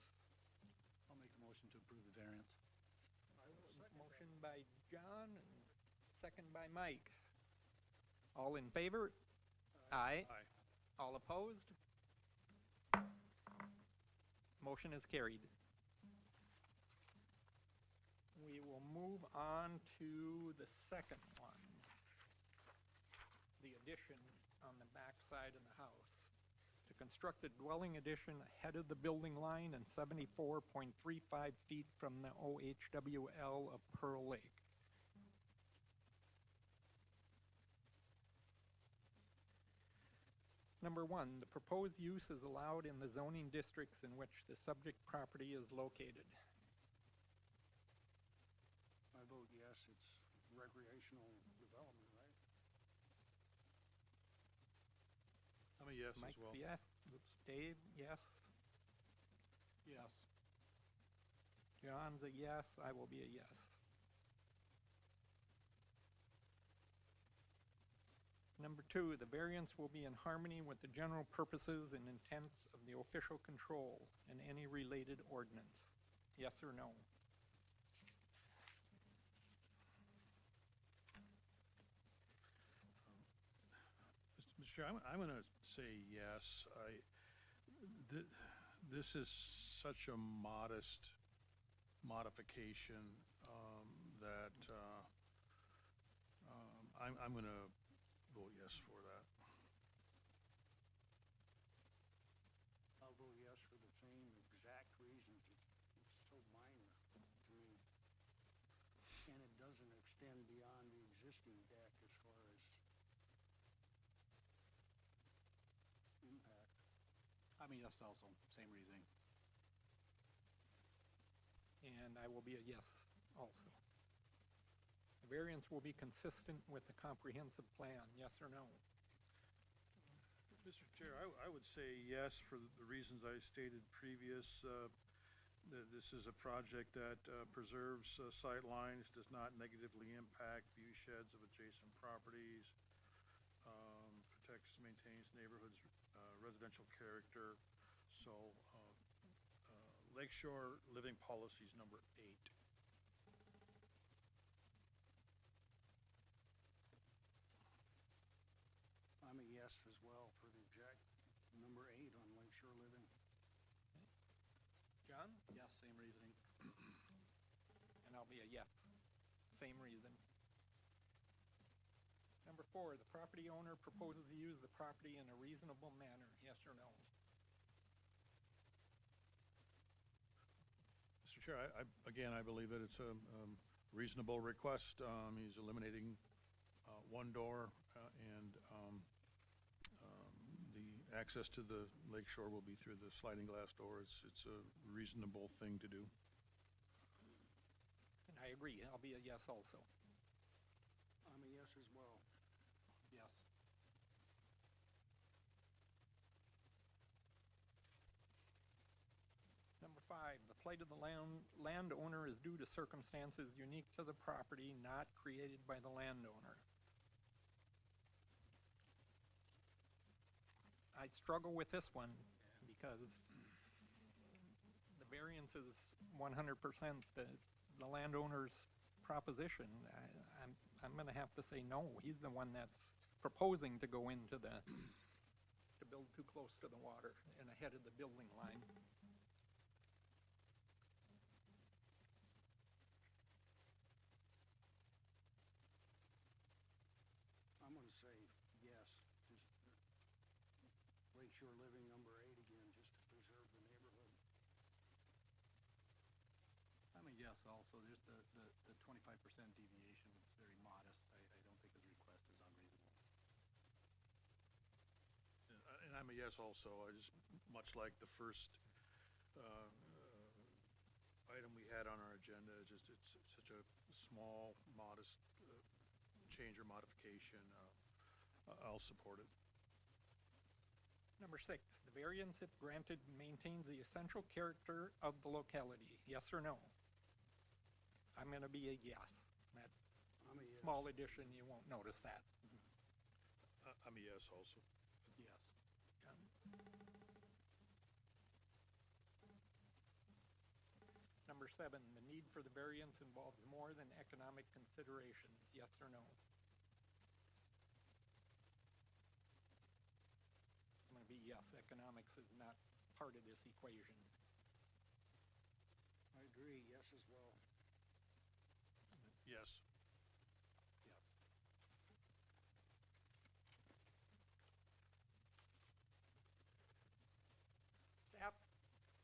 I'll make a motion to approve the variance. Motion by John and second by Mike. All in favor? Aye. Aye. All opposed? Motion is carried. We will move on to the second one. The addition on the back side of the house. To construct a dwelling addition ahead of the building line and 74.35 feet from the OHWL of Pearl Lake. Number 1, the proposed use is allowed in the zoning districts in which the subject property is located. I vote yes, it's recreational development, right? I'm a yes Mike, as well. yes. Dave, yes. Yes. John's a yes. I will be a yes. Number 2, the variance will be in harmony with the general purposes and intents of the official control and any related ordinance. Yes or no? Mr. Chair, I'm going to say yes. This is such a modest modification that I'm going to vote yes for that. I'll vote yes for the same exact reasons. It's so minor to me. And it doesn't extend beyond the existing deck as far as impact. I'm a yes also, same reasoning. And I will be a yes also. The variance will be consistent with the comprehensive plan. Yes or no? Mr. Chair, I would say yes for the reasons I stated previous. This is a project that preserves sight lines, does not negatively impact view sheds of adjacent properties, protects, maintains neighborhoods' residential character. So, Lakeshore Living Policies number 8. I'm a yes as well for the exact number 8 on Lakeshore Living. John? Yes, same reasoning. And I'll be a yes. Same reason. Number 4, the property owner proposes to use the property in a reasonable manner. Yes or no? Mr. Chair, I believe that it's a reasonable request. He's eliminating one door and the access to the lakeshore will be through the sliding glass door. It's a reasonable thing to do. And I agree. I'll be a yes also. I'm a yes as well. 5, the plight of the landowner is due to circumstances unique to the property, not created by the landowner. I struggle with this one because the variance is 100% the landowner's proposition. I'm going to have to say no. He's the one that's proposing to go into to build too close to the water and ahead of the building line. I'm gonna say yes, just Lakeshore Living number 8 again, just to preserve the neighborhood. I'm a yes also. There's the 25% deviation is very modest. I don't think his request is unreasonable. And I'm a yes also. I just, much like the first item we had on our agenda, it's such a small, modest change or modification. I'll support it. Number 6, the variance, if granted, maintains the essential character of the locality. Yes or no? I'm going to be a yes. That I'm a yes. small addition, you won't notice that. I'm a yes also. Yes. Number 7, the need for the variance involves more than economic considerations. Yes or no? I'm going to be yes. Economics is not part of this equation. I agree, yes as well. Yes. Yes. Staff,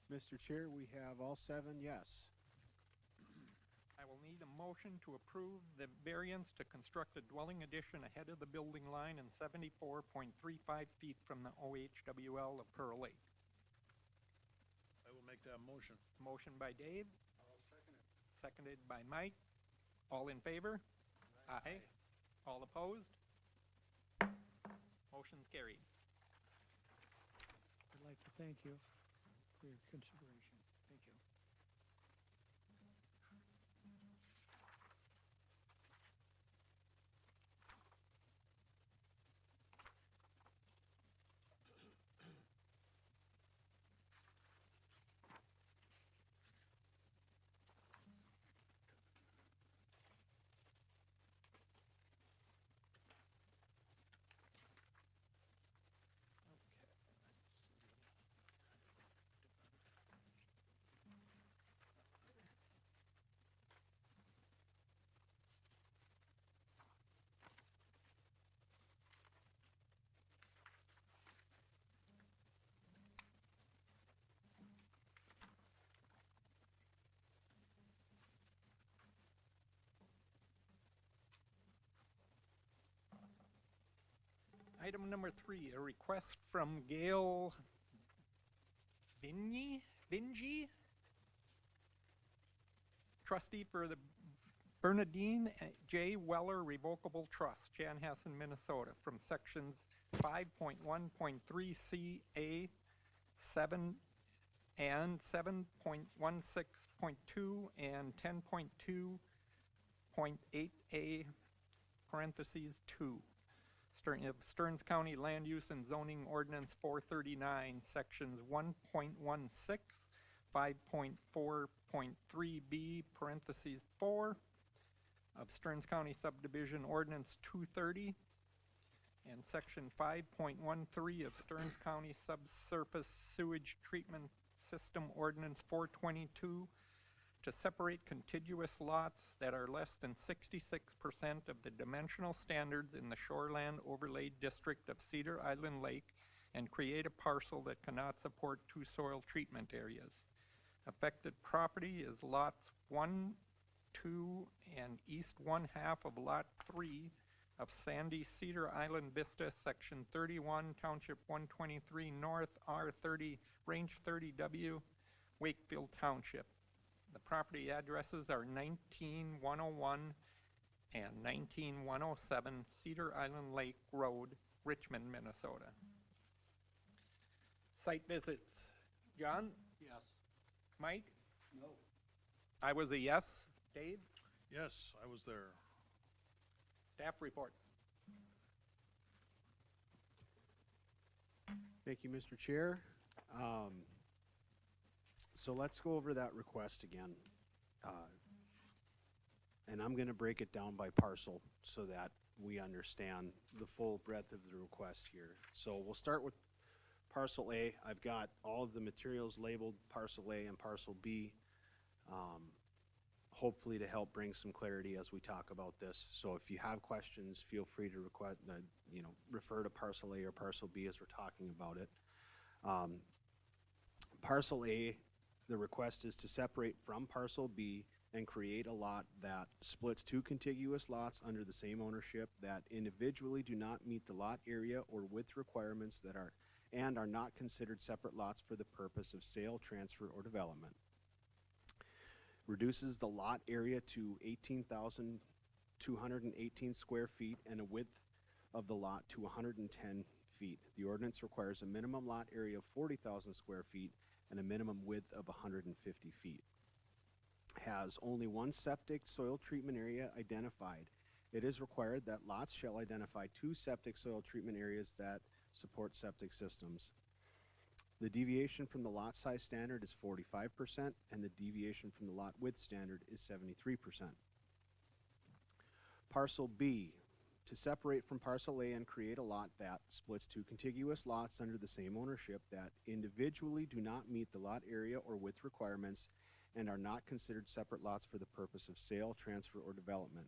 Mr. Chair, we have all 7 yes. I will need a motion to approve the variance to construct a dwelling addition ahead of the building line and 74.35 feet from the OHWL of Pearl Lake. I will make that motion. Motion by Dave, I'll second it. seconded by Mike. All in favor? Aye. All opposed? Motion's carried. I'd like to thank you for your consideration. Thank you. Item number 3, a request from Gail Vingy, trustee for the Bernadine J. Weller Revocable Trust, Chanhassen, Minnesota, from sections 5.1.3CA 7 and 7.16.2 and 10.2.8A parentheses 2. Stearns County Land Use and Zoning Ordinance 439, sections 1.16, 5.4.3b, parentheses 4, of Stearns County Subdivision Ordinance 230, and section 5.13 of Stearns County Subsurface Sewage Treatment System Ordinance 422, to separate contiguous lots that are less than 66% of the dimensional standards in the Shoreland Overlay District of Cedar Island Lake and create a parcel that cannot support 2 soil treatment areas. Affected property is lots 1, 2, and east 1/2 of lot 3 of Sandy Cedar Island Vista, section 31, township 123 north, R30, range 30W, Wakefield Township. The property addresses are 19101 and 19107 Cedar Island Lake Road, Richmond, Minnesota. Site visits. John? Yes. Mike? No. I was a yes. Dave? Yes, I was there. Staff report. Thank you, Mr. Chair. So let's go over that request again. And I'm going to break it down by parcel so that we understand the full breadth of the request here. So we'll start with parcel A. I've got all of the materials labeled parcel A and parcel B, hopefully to help bring some clarity as we talk about this. So if you have questions, feel free to refer to parcel A or parcel B as we're talking about it. Parcel A, the request is to separate from parcel B and create a lot that splits two contiguous lots under the same ownership that individually do not meet the lot area or width requirements that are not considered separate lots for the purpose of sale, transfer, or development. Reduces the lot area to 18,218 square feet and a width of the lot to 110 feet. The ordinance requires a minimum lot area of 40,000 square feet and a minimum width of 150 feet. Has only one septic soil treatment area identified. It is required that lots shall identify 2 septic soil treatment areas that support septic systems. The deviation from the lot size standard is 45%, and the deviation from the lot width standard is 73%. Parcel B, to separate from parcel A and create a lot that splits 2 contiguous lots under the same ownership that individually do not meet the lot area or width requirements and are not considered separate lots for the purpose of sale, transfer, or development.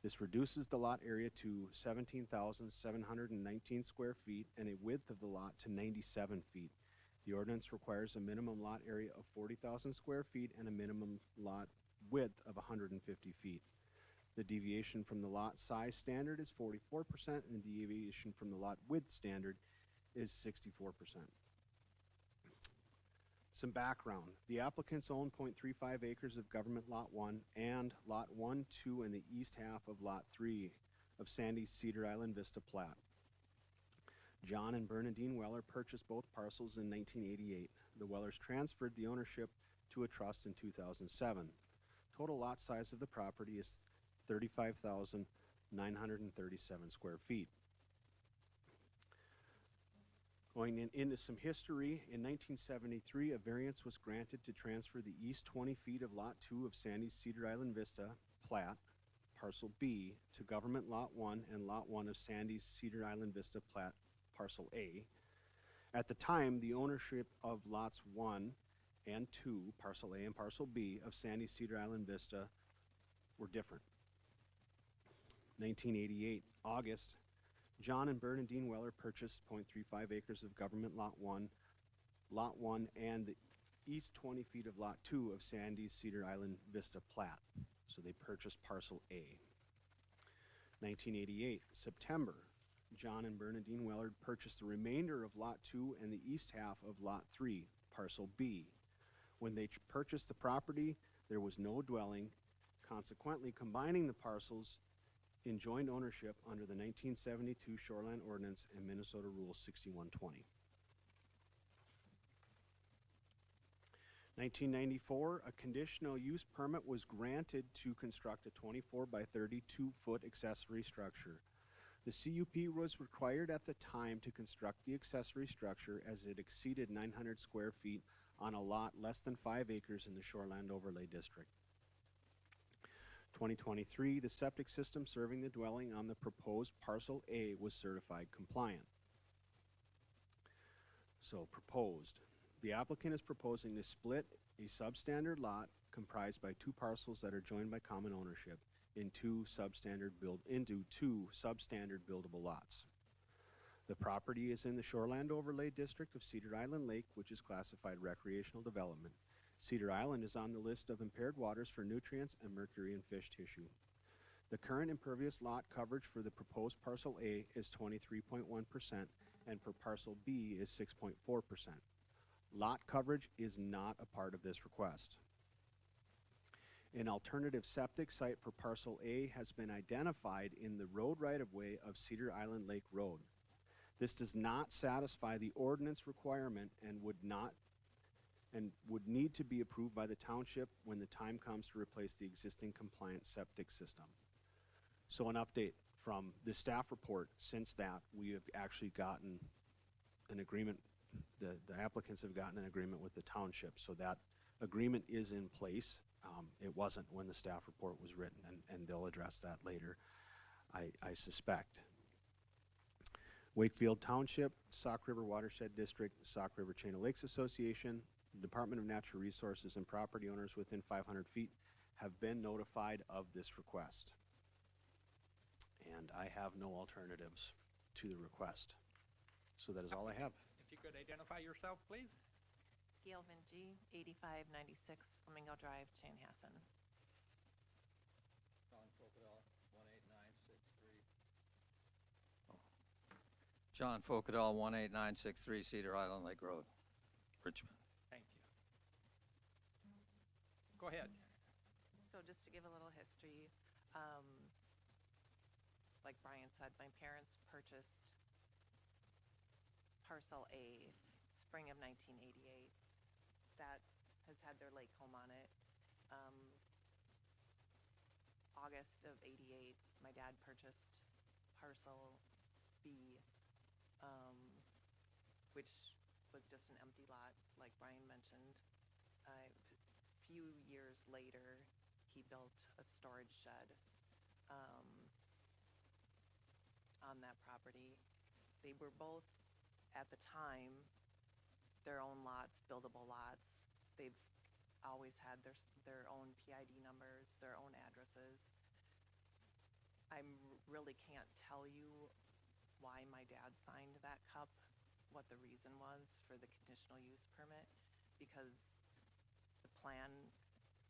This reduces the lot area to 17,719 square feet and a width of the lot to 97 feet. The ordinance requires a minimum lot area of 40,000 square feet and a minimum lot width of 150 feet. The deviation from the lot size standard is 44%, and the deviation from the lot width standard is 64%. Some background. The applicants own 0.35 acres of government lot 1 and lot 1, 2, and the east half of lot 3 of Sandy's Cedar Island Vista plat. John and Bernadine Weller purchased both parcels in 1988. The Wellers transferred the ownership to a trust in 2007. Total lot size of the property is 35,937 square feet. Going into some history, in 1973, a variance was granted to transfer the east 20 feet of Lot 2 of Sandy's Cedar Island Vista plat, Parcel B, to Government Lot 1 and Lot 1 of Sandy's Cedar Island Vista plat, Parcel A. At the time, the ownership of Lots 1 and 2, Parcel A and Parcel B, of Sandy's Cedar Island Vista were different. 1988, August, John and Bernadine Weller purchased 0.35 acres of government Lot 1 and the east 20 feet of Lot 2 of Sandy's Cedar Island Vista plat. So they purchased Parcel A. 1988, September, John and Bernadine Weller purchased the remainder of Lot 2 and the east half of Lot 3, Parcel B. When they purchased the property, there was no dwelling. Consequently, combining the parcels in joint ownership under the 1972 Shoreline Ordinance and Minnesota Rule 6120. 1994, a conditional use permit was granted to construct a 24 by 32 foot accessory structure. The CUP was required at the time to construct the accessory structure as it exceeded 900 square feet on a lot less than 5 acres in the Shoreland Overlay District. 2023, the septic system serving the dwelling on the proposed Parcel A was certified compliant. So, proposed. The applicant is proposing to split a substandard lot comprised by 2 parcels that are joined by common ownership into two substandard buildable lots. The property is in the Shoreland Overlay District of Cedar Island Lake, which is classified recreational development. Cedar Island is on the list of impaired waters for nutrients and mercury in fish tissue. The current impervious lot coverage for the proposed Parcel A is 23.1% and for Parcel B is 6.4%. Lot coverage is not a part of this request. An alternative septic site for Parcel A has been identified in the road right-of-way of Cedar Island Lake Road. This does not satisfy the ordinance requirement and would not and would need to be approved by the township when the time comes to replace the existing compliant septic system. So an update from the staff report, since that, we have actually gotten an agreement, the applicants have gotten an agreement with the township, so that agreement is in place. It wasn't when the staff report was written, and they'll address that later, I suspect. Wakefield Township, Sauk River Watershed District, Sauk River Chain of Lakes Association, Department of Natural Resources, and property owners within 500 feet have been notified of this request. And I have no alternatives to the request. So that is all I have. If you could identify yourself, please. Gail Vinci, 8596 Flamingo Drive, Chanhassen. John Fokadal, 18963 Cedar Island Lake Road, Richmond. Thank you. Go ahead. So just to give a little history, like Brian said, my parents purchased parcel A spring of 1988. That has had their lake home on it. August of 88, my dad purchased parcel B, which was just an empty lot, like Brian mentioned. A few years later, he built a storage shed on that property. They were both, at the time, their own lots, buildable lots. They've always had their own PID numbers, their own addresses. I really can't tell you why my dad signed that cup, what the reason was for the conditional use permit, because the plan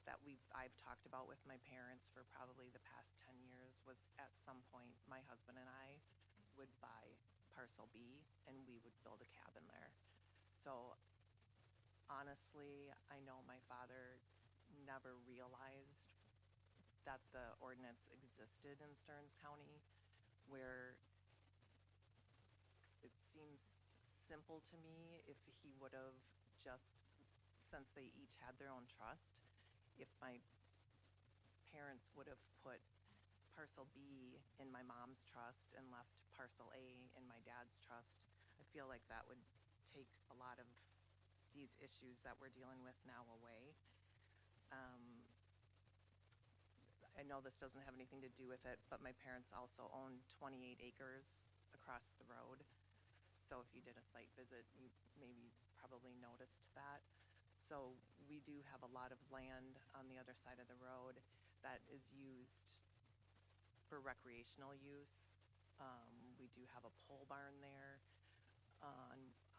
that I've talked about with my parents for probably the past 10 years was at some point my husband and I would buy parcel B and we would build a cabin there. So honestly, I know my father never realized that the ordinance existed in Stearns County, where it seems simple to me if he would have just, since they each had their own trust, if my parents would have put parcel B in my mom's trust and left parcel A in my dad's trust, I feel like that would take a lot of these issues that we're dealing with now away. I know this doesn't have anything to do with it, but my parents also own 28 acres across the road. So if you did a site visit, you probably noticed that. So we do have a lot of land on the other side of the road that is used for recreational use. We do have a pole barn there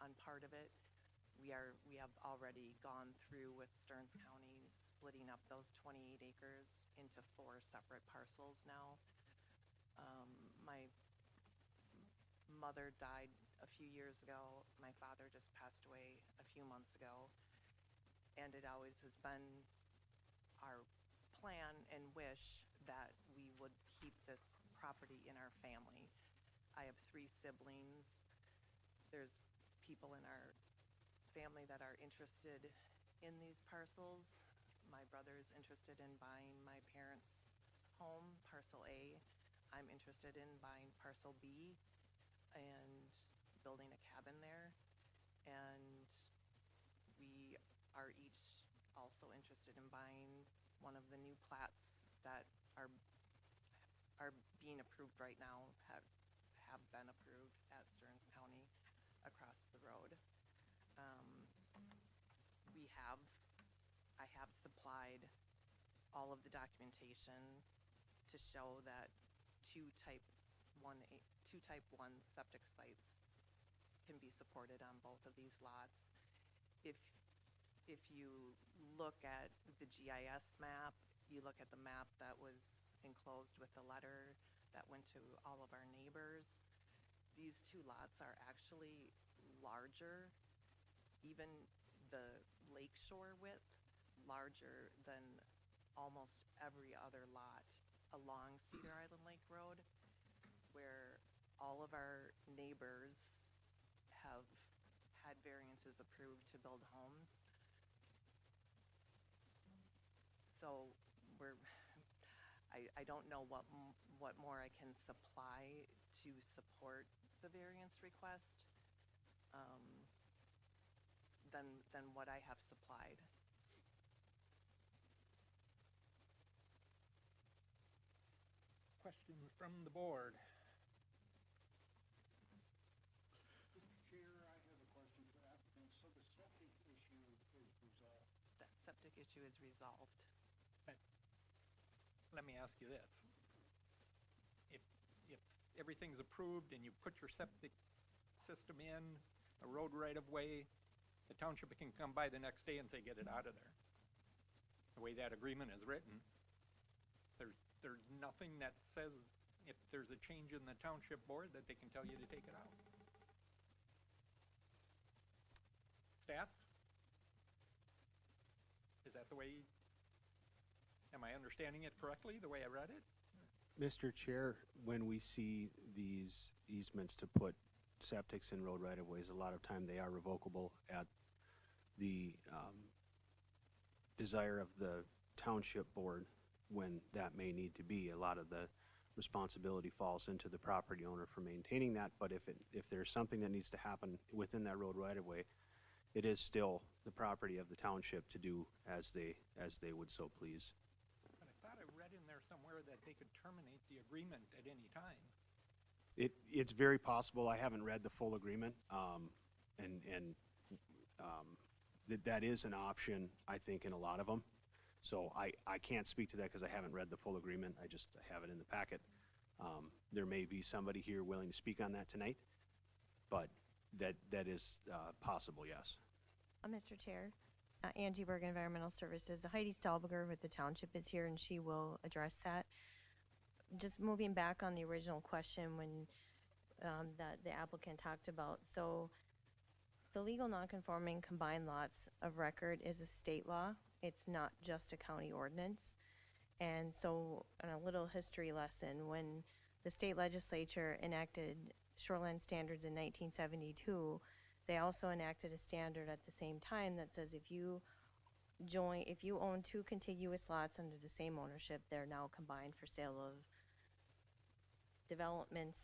on part of it. We have already gone through with Stearns County splitting up those 28 acres into 4 separate parcels now. My mother died a few years ago. My father just passed away a few months ago. And it always has been our plan and wish that we would keep this property in our family. I have 3 siblings. There's people in our family that are interested in these parcels. My brother's interested in buying my parents' home, parcel A. I'm interested in buying parcel B and building a cabin there. And we are each also interested in buying one of the new plats that are being approved right now, have been approved at Stearns County across the road. I have supplied all of the documentation to show that two type 1 septic sites can be supported on both of these lots. If you look at the GIS map, you look at the map that was enclosed with the letter that went to all of our neighbors, these 2 lots are actually larger, even the lakeshore width, larger than almost every other lot along Cedar Island Lake Road, where all of our neighbors have had variances approved to build homes. I don't know what more I can supply to support the variance request, than what I have supplied. Questions from the board? Mr. Chair, I have a question for applicants. So the septic issue is resolved? That septic issue is resolved. Let me ask you this. If everything's approved and you put your septic system in, a road right of way, the township can come by the next day and say, get it out of there. The way that agreement is written, there's nothing that says if there's a change in the township board that they can tell you to take it out. Staff? Is that the way, am I understanding it correctly, the way I read it? Mr. Chair, when we see these easements to put septics in road right-of-ways, a lot of time they are revocable at the desire of the township board when that may need to be. A lot of the responsibility falls into the property owner for maintaining that, but if there's something that needs to happen within that road right-of-way, it is still the property of the township to do as they would so please. But I thought I read in there somewhere that they could terminate the agreement at any time. It's very possible. I haven't read the full agreement, that is an option, I think, in a lot of them. So I can't speak to that because I haven't read the full agreement. I just have it in the packet. There may be somebody here willing to speak on that tonight, but that is possible, yes. Mr. Chair, Angie Berg, Environmental Services. Heidi Stahlberger with the township is here, and she will address that. Just moving back on the original question when that the applicant talked about. So the legal nonconforming combined lots of record is a state law. It's not just a county ordinance. And so, on a little history lesson, when the state legislature enacted shoreline standards in 1972, they also enacted a standard at the same time that says if you own two contiguous lots under the same ownership, they're now combined for sale of developments,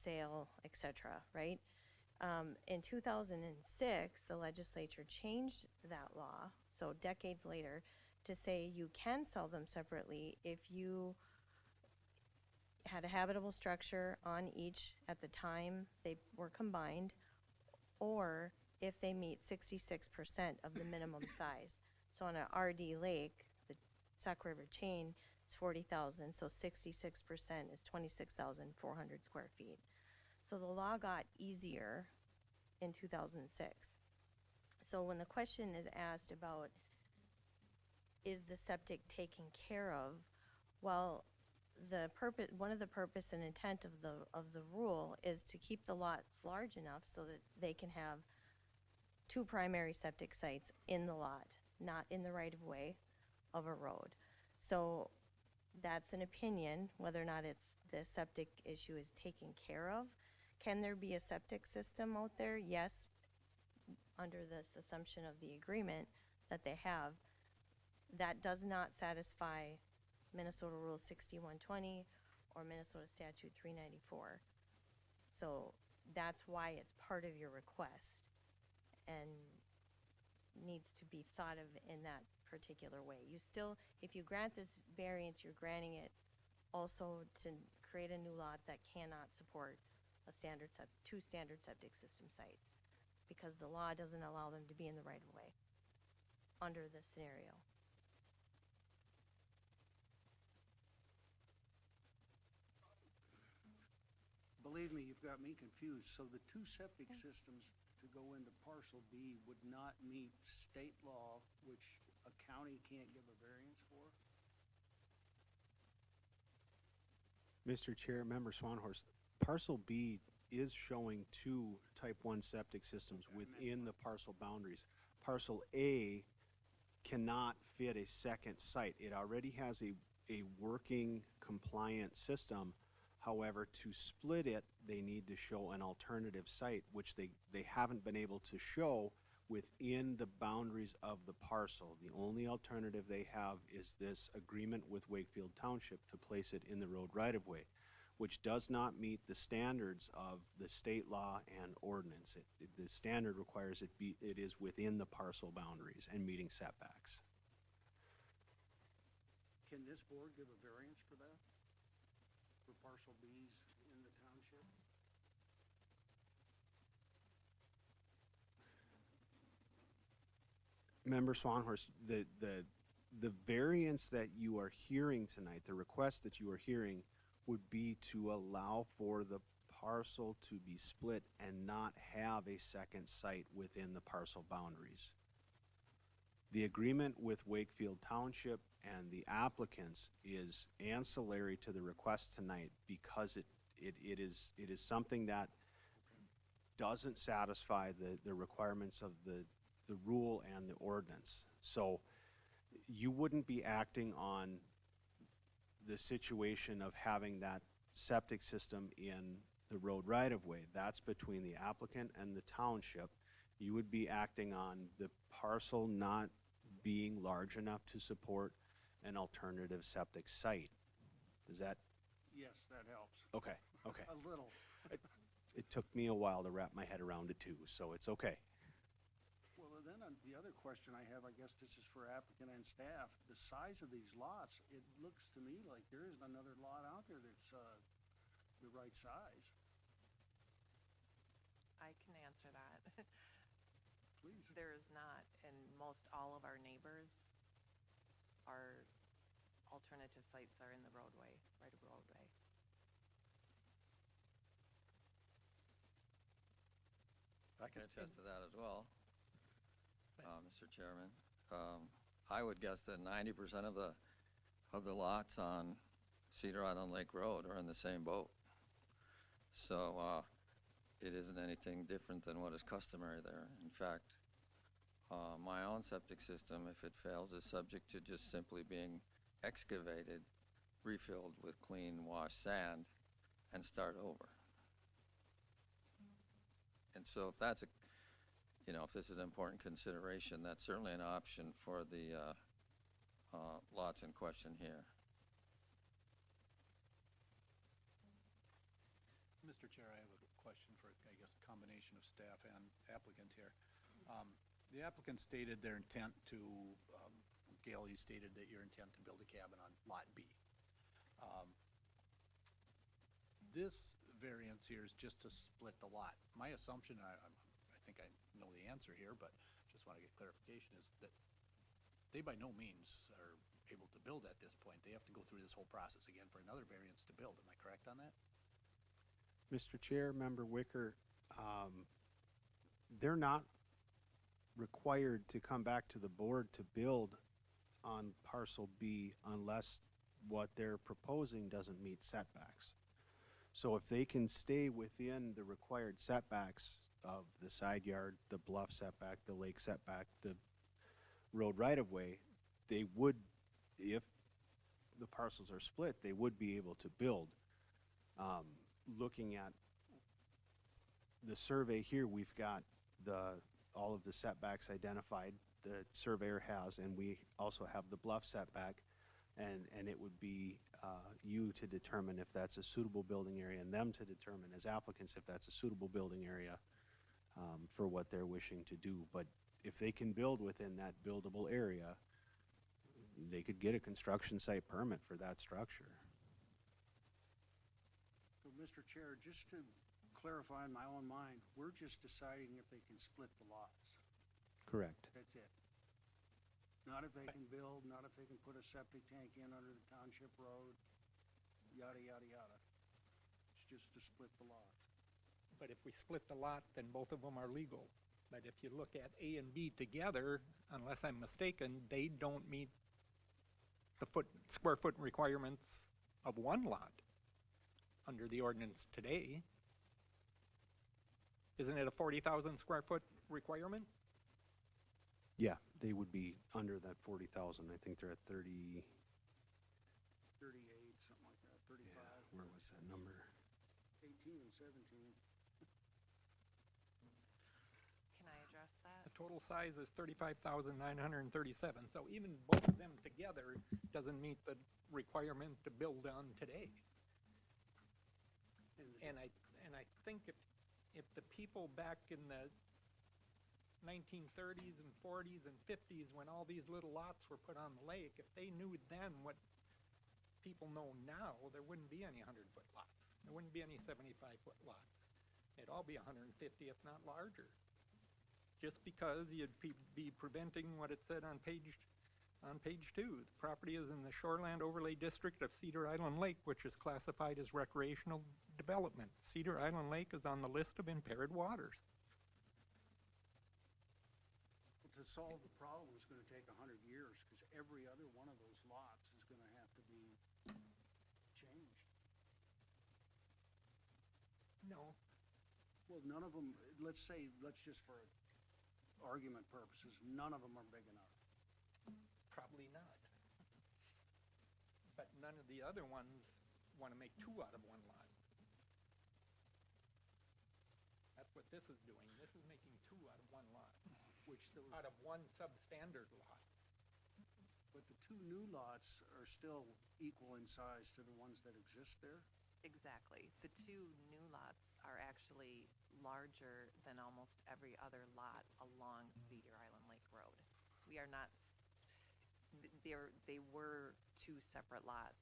sale, etc., right? In 2006, the legislature changed that law, so decades later, to say you can sell them separately if you had a habitable structure on each at the time they were combined, or if they meet 66% of the minimum size. So on a RD Lake, the Sauk River chain is 40,000, so 66% is 26,400 square feet. So the law got easier in 2006. So when the question is asked about, is the septic taken care of? Well, one of the purpose and intent of the rule is to keep the lots large enough so that they can have two primary septic sites in the lot, not in the right of way of a road. So that's an opinion, whether or not the septic issue is taken care of. Can there be a septic system out there? Yes, under this assumption of the agreement that they have. That does not satisfy Minnesota Rule 6120 or Minnesota Statute 394. So that's why it's part of your request and needs to be thought of in that particular way. You still, if you grant this variance, you're granting it also to create a new lot that cannot support two standard septic system sites, because the law doesn't allow them to be in the right of way under this scenario. Believe me, you've got me confused. So the two septic systems to go into parcel B would not meet state law, which a county can't give a variance for? Mr. Chair, Member Swanhorst, Parcel B is showing two Type 1 septic systems within the parcel boundaries. Parcel A cannot fit a second site. It already has a working compliant system. However, to split it, they need to show an alternative site, which they haven't been able to show within the boundaries of the parcel. The only alternative they have is this agreement with Wakefield Township to place it in the road right-of-way, which does not meet the standards of the state law and ordinance. The standard requires it is within the parcel boundaries and meeting setbacks. Can this board give a variance for that? For parcel Bs in the township? Member Swanhorst, the variance that you are hearing tonight, the request that you are hearing, would be to allow for the parcel to be split and not have a second site within the parcel boundaries. The agreement with Wakefield Township and the applicants is ancillary to the request tonight because it is something that doesn't satisfy the requirements of the rule and the ordinance. So you wouldn't be acting on the situation of having that septic system in the road right-of-way. That's between the applicant and the township. You would be acting on the parcel not being large enough to support an alternative septic site. Does that? Yes, that helps. Okay, okay. A little. It took me a while to wrap my head around it too, so it's okay. Well, and then the other question I have, I guess this is for applicant and staff, the size of these lots, it looks to me like there isn't another lot out there that's the right size. I can answer that. Please. There is not, and most all of our neighbors, our alternative sites are in the roadway, right of roadway. I can attest to that as well, Mr. Chairman. I would guess that 90% of the lots on Cedar Island Lake Road are in the same boat. So it isn't anything different than what is customary there. In fact, my own septic system, if it fails, is subject to just simply being excavated, refilled with clean washed sand, and start over. And so if that's if this is an important consideration, that's certainly an option for the lots in question here. Mr. Chair, I have a question for, I guess, a combination of staff and applicant here. The applicant stated their intent to, Gail, you stated that your intent to build a cabin on Lot B. This variance here is just to split the lot. My assumption, I think I know the answer here, but just want to get clarification, is that they by no means are able to build at this point. They have to go through this whole process again for another variance to build. Am I correct on that? Mr. Chair, Member Wicker, they're not required to come back to the board to build on parcel B unless what they're proposing doesn't meet setbacks. So if they can stay within the required setbacks of the side yard, the bluff setback, the lake setback, the road right-of-way, they would, if the parcels are split, they would be able to build. Looking at the survey here, we've got all of the setbacks identified, the surveyor has, and we also have the bluff setback, and it would be you to determine if that's a suitable building area and them to determine as applicants if that's a suitable building area for what they're wishing to do. But if they can build within that buildable area, they could get a construction site permit for that structure. So, Mr. Chair, just to clarify in my own mind, we're just deciding if they can split the lots. Correct. That's it. Not if they can build, not if they can put a septic tank in under the township road, yada, yada, yada. It's just to split the lot. But if we split the lot, then both of them are legal. But if you look at A and B together, unless I'm mistaken, they don't meet the square foot requirements of one lot under the ordinance today. Isn't it a 40,000 square foot requirement? Yeah, they would be under that 40,000. I think they're at 30. 38, something like that, 35. Yeah, where was that number? 18 and 17. Can I address that? total size is 35,937. So even both of them together doesn't meet the requirement to build on today. And I think if the people back in the 1930s and 40s and 50s, when all these little lots were put on the lake, if they knew then what people know now, there wouldn't be any 100-foot lots. There wouldn't be any 75-foot lots. It'd all be 150, if not larger. Just because you'd be preventing what it said on page 2. The property is in the Shoreland Overlay District of Cedar Island Lake, which is classified as recreational development. Cedar Island Lake is on the list of impaired waters. Well, to solve the problem is gonna take 100 years, because every other one of those lots is gonna have to be changed. No. Well, none of them, let's just for argument purposes, none of them are big enough. Probably not. But none of the other ones want to make 2 out of 1 lot. That's what this is doing. This is making 2 out of 1 lot, Which those, out of 1 substandard lot. but the 2 new lots are still equal in size to the ones that exist there? Exactly. The 2 new lots are actually larger than almost every other lot along Cedar Island Lake Road. We are not, they were 2 separate lots.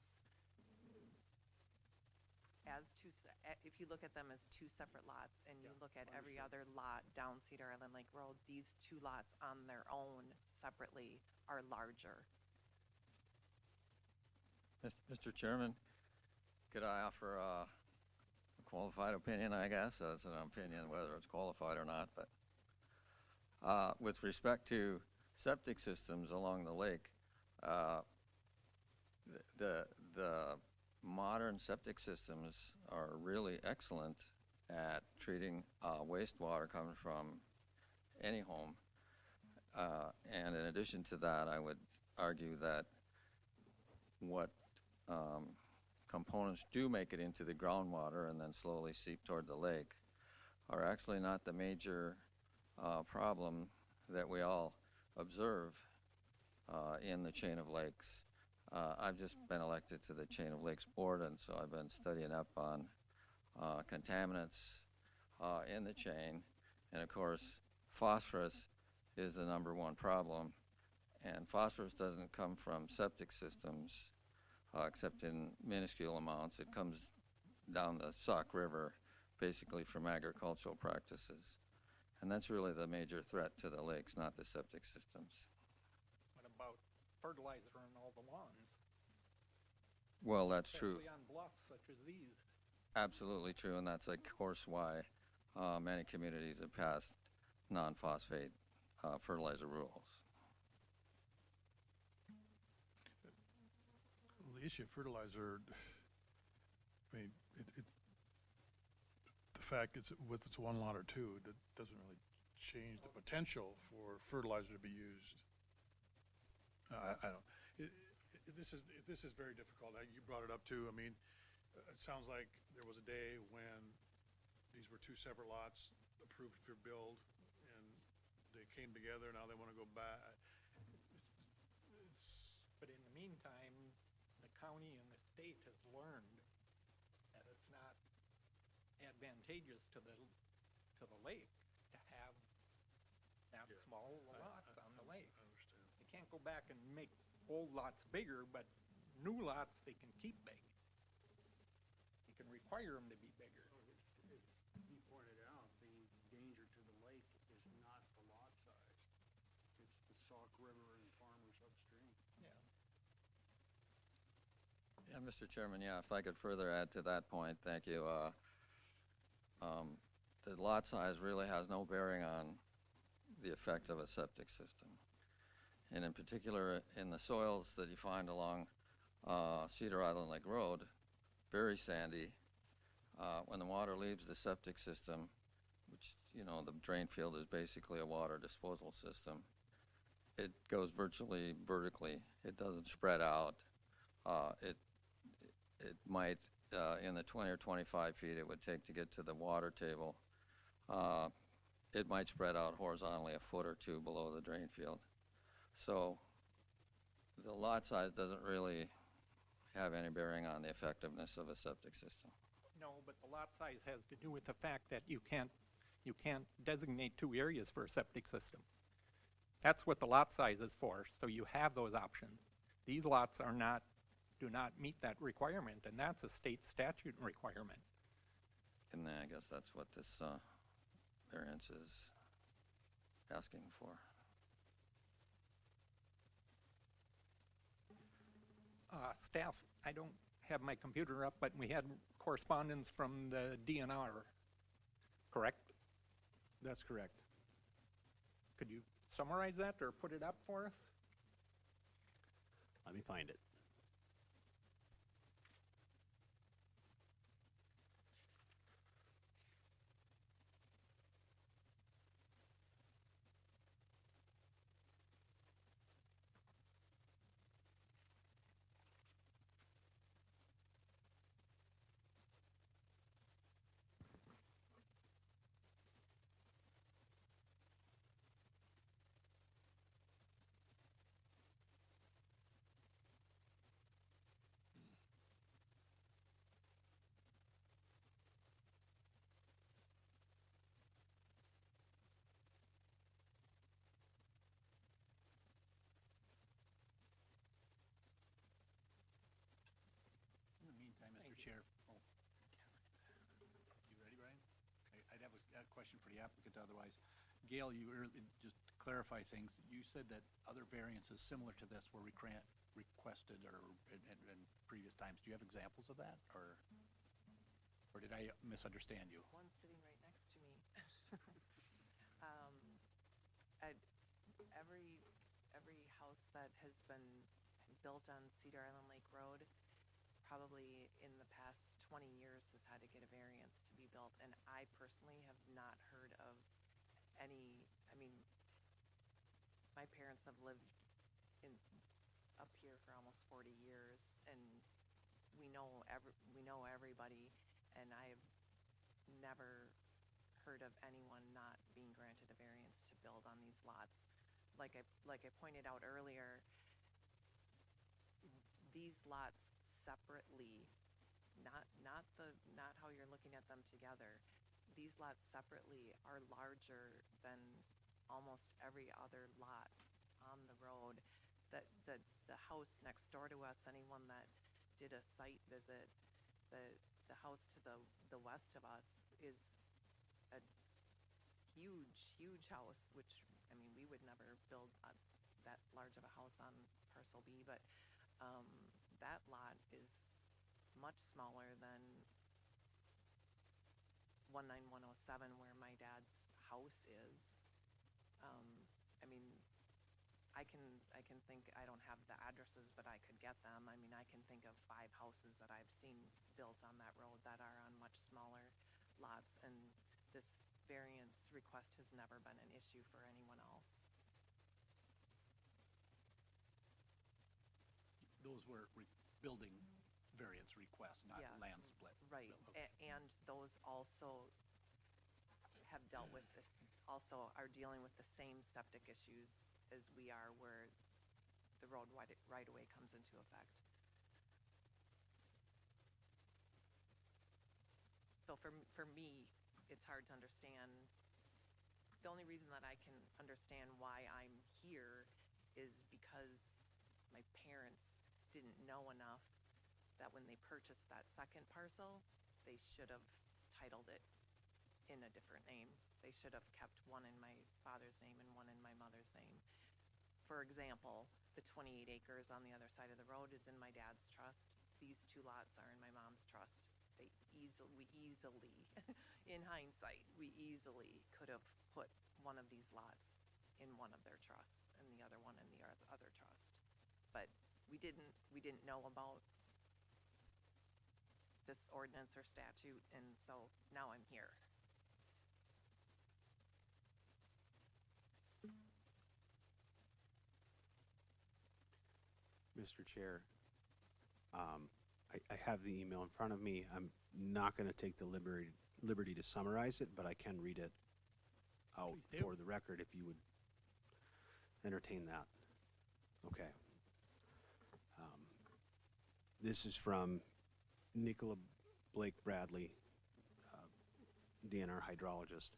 If you look at them as 2 separate lots and you look at every other lot down Cedar Island Lake Road, these 2 lots on their own separately are larger. Mr. Chairman, could I offer a qualified opinion, I guess? It's an opinion whether it's qualified or not, but with respect to septic systems along the lake, the modern septic systems are really excellent at treating wastewater coming from any home. And in addition to that, I would argue that what components do make it into the groundwater and then slowly seep toward the lake are actually not the major problem that we all observe in the chain of lakes. I've just been elected to the Chain of Lakes Board, and so I've been studying up on contaminants in the chain. And of course, phosphorus is the #1 problem. And phosphorus doesn't come from septic systems, except in minuscule amounts. It comes down the Sauk River, basically from agricultural practices. And that's really the major threat to the lakes, not the septic systems. What about fertilizer on all the lawns? Well, that's true. Especially on bluffs such as these. Absolutely true, and that's, of course, why many communities have passed non-phosphate fertilizer rules. Well, the issue of fertilizer, I mean, the fact it's whether it's 1 lot or 2, that doesn't really change the potential for fertilizer to be used. I don't. This is very difficult. You brought it up too. I mean, it sounds like there was a day when these were 2 separate lots approved for build, and they came together. Now they want to go back. But in the meantime, the county and the state has learned that it's not advantageous to the lake to have small lots on the lake. I understand. They can't go back and make old lots bigger, but new lots they can keep big. You can require them to be bigger. As he pointed out, the danger to the lake is not the lot size. It's the Sauk River and farmers upstream. Yeah, Mr. Chairman, if I could further add to that point, thank you. The lot size really has no bearing on the effect of a septic system. And in particular, in the soils that you find along Cedar Island Lake Road, very sandy. When the water leaves the septic system, which, the drain field is basically a water disposal system, it goes virtually vertically. It doesn't spread out. It might, in the 20 or 25 feet it would take to get to the water table, it might spread out horizontally a foot or two below the drain field. So the lot size doesn't really have any bearing on the effectiveness of a septic system. No, but the lot size has to do with the fact that you can't designate 2 areas for a septic system. That's what the lot size is for, so you have those options. These lots do not meet that requirement, and that's a state statute requirement. And I guess that's what this variance is asking for. Staff, I don't have my computer up, but we had correspondence from the DNR, correct? That's correct. Could you summarize that or put it up for us? Let me find it. In the meantime, Mr. Chair, oh, you ready, Brian? Okay, I'd have a question for the applicant otherwise. Gail, just to clarify things, you said that other variances similar to this were requested or in previous times. Do you have examples of that, or did I misunderstand you? One sitting right next to me. um, every house that has been built on Cedar Island Lake Road, probably in the past 20 years, has had to get a variance to be built. And I personally have not heard of any. I mean, my parents have lived up here for almost 40 years, and we know everybody, and I've never heard of anyone not being granted a variance to build on these lots. Like I pointed out earlier, these lots separately, not how you're looking at them together. These lots separately are larger than almost every other lot on the road. The house next door to us, anyone that did a site visit, the house to the west of us is a huge house, which, I mean, we would never build that large of a house on parcel B, but that lot is much smaller than 19107, where my dad's house is. I mean, I can think, I don't have the addresses, but I could get them. I mean, I can think of 5 houses that I've seen built on that road that are on much smaller lots, and this variance request has never been an issue for anyone else. Those were building variance requests, not land split. Right, Okay. and those also have dealt with this, also are dealing with the same septic issues as we are, where the road right-of-way comes into effect. So for me, it's hard to understand. The only reason that I can understand why I'm here is because my parents didn't know enough that when they purchased that second parcel, they should have titled it in a different name. They should have kept one in my father's name and one in my mother's name. For example, the 28 acres on the other side of the road is in my dad's trust. These 2 lots are in my mom's trust. We easily, in hindsight, we easily could have put one of these lots in one of their trusts and the other one in the other trust. But we didn't know about this ordinance or statute, and so now I'm here. Mr. Chair, I have the email in front of me. I'm not going to take the liberty to summarize it, but I can read it out Please do. for the record if you would entertain that. Okay. This is from Nicola Blake Bradley, DNR hydrologist.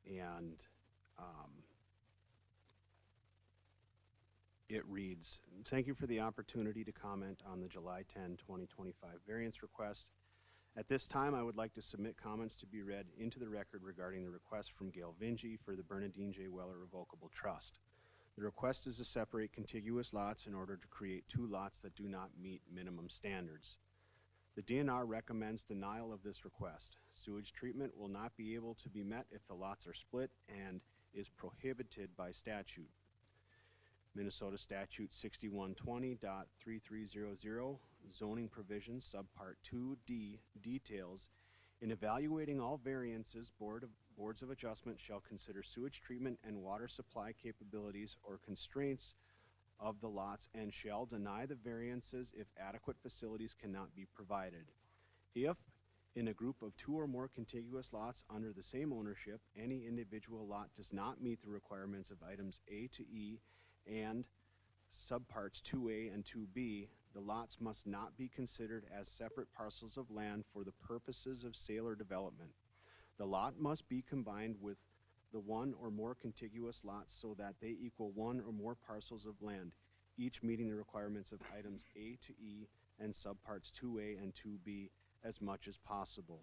And it reads, thank you for the opportunity to comment on the July 10, 2025 variance request. At this time, I would like to submit comments to be read into the record regarding the request from Gail Vinge for the Bernadine J. Weller Revocable Trust. The request is to separate contiguous lots in order to create two lots that do not meet minimum standards. The DNR recommends denial of this request. Sewage treatment will not be able to be met if the lots are split and is prohibited by statute. Minnesota Statute 6120.3300, zoning provisions, subpart 2D, details, in evaluating all variances, boards of adjustment shall consider sewage treatment and water supply capabilities or constraints of the lots and shall deny the variances if adequate facilities cannot be provided. If, in a group of two or more contiguous lots under the same ownership, any individual lot does not meet the requirements of items A to E and subparts 2A and 2B, the lots must not be considered as separate parcels of land for the purposes of sale or development. The lot must be combined with the one or more contiguous lots so that they equal one or more parcels of land, each meeting the requirements of items A to E and subparts 2A and 2B as much as possible.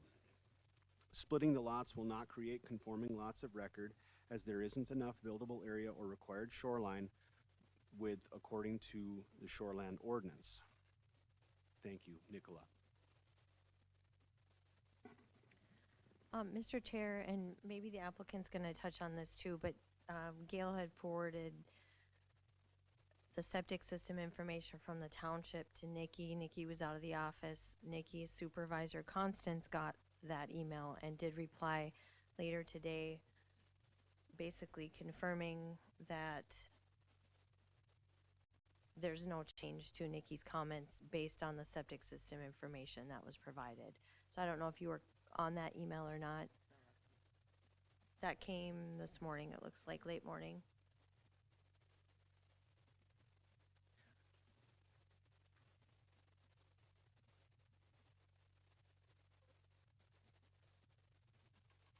Splitting the lots will not create conforming lots of record, as there isn't enough buildable area or required shoreline according to the shoreland ordinance. Thank you, Nicola. Mr. Chair, and maybe the applicant's going to touch on this too, but Gail had forwarded the septic system information from the township to Nikki. Nikki was out of the office. Nikki's supervisor, Constance, got that email and did reply later today, basically confirming that there's no change to Nikki's comments based on the septic system information that was provided. So I don't know if you were on that email or not. That came this morning, it looks like, late morning.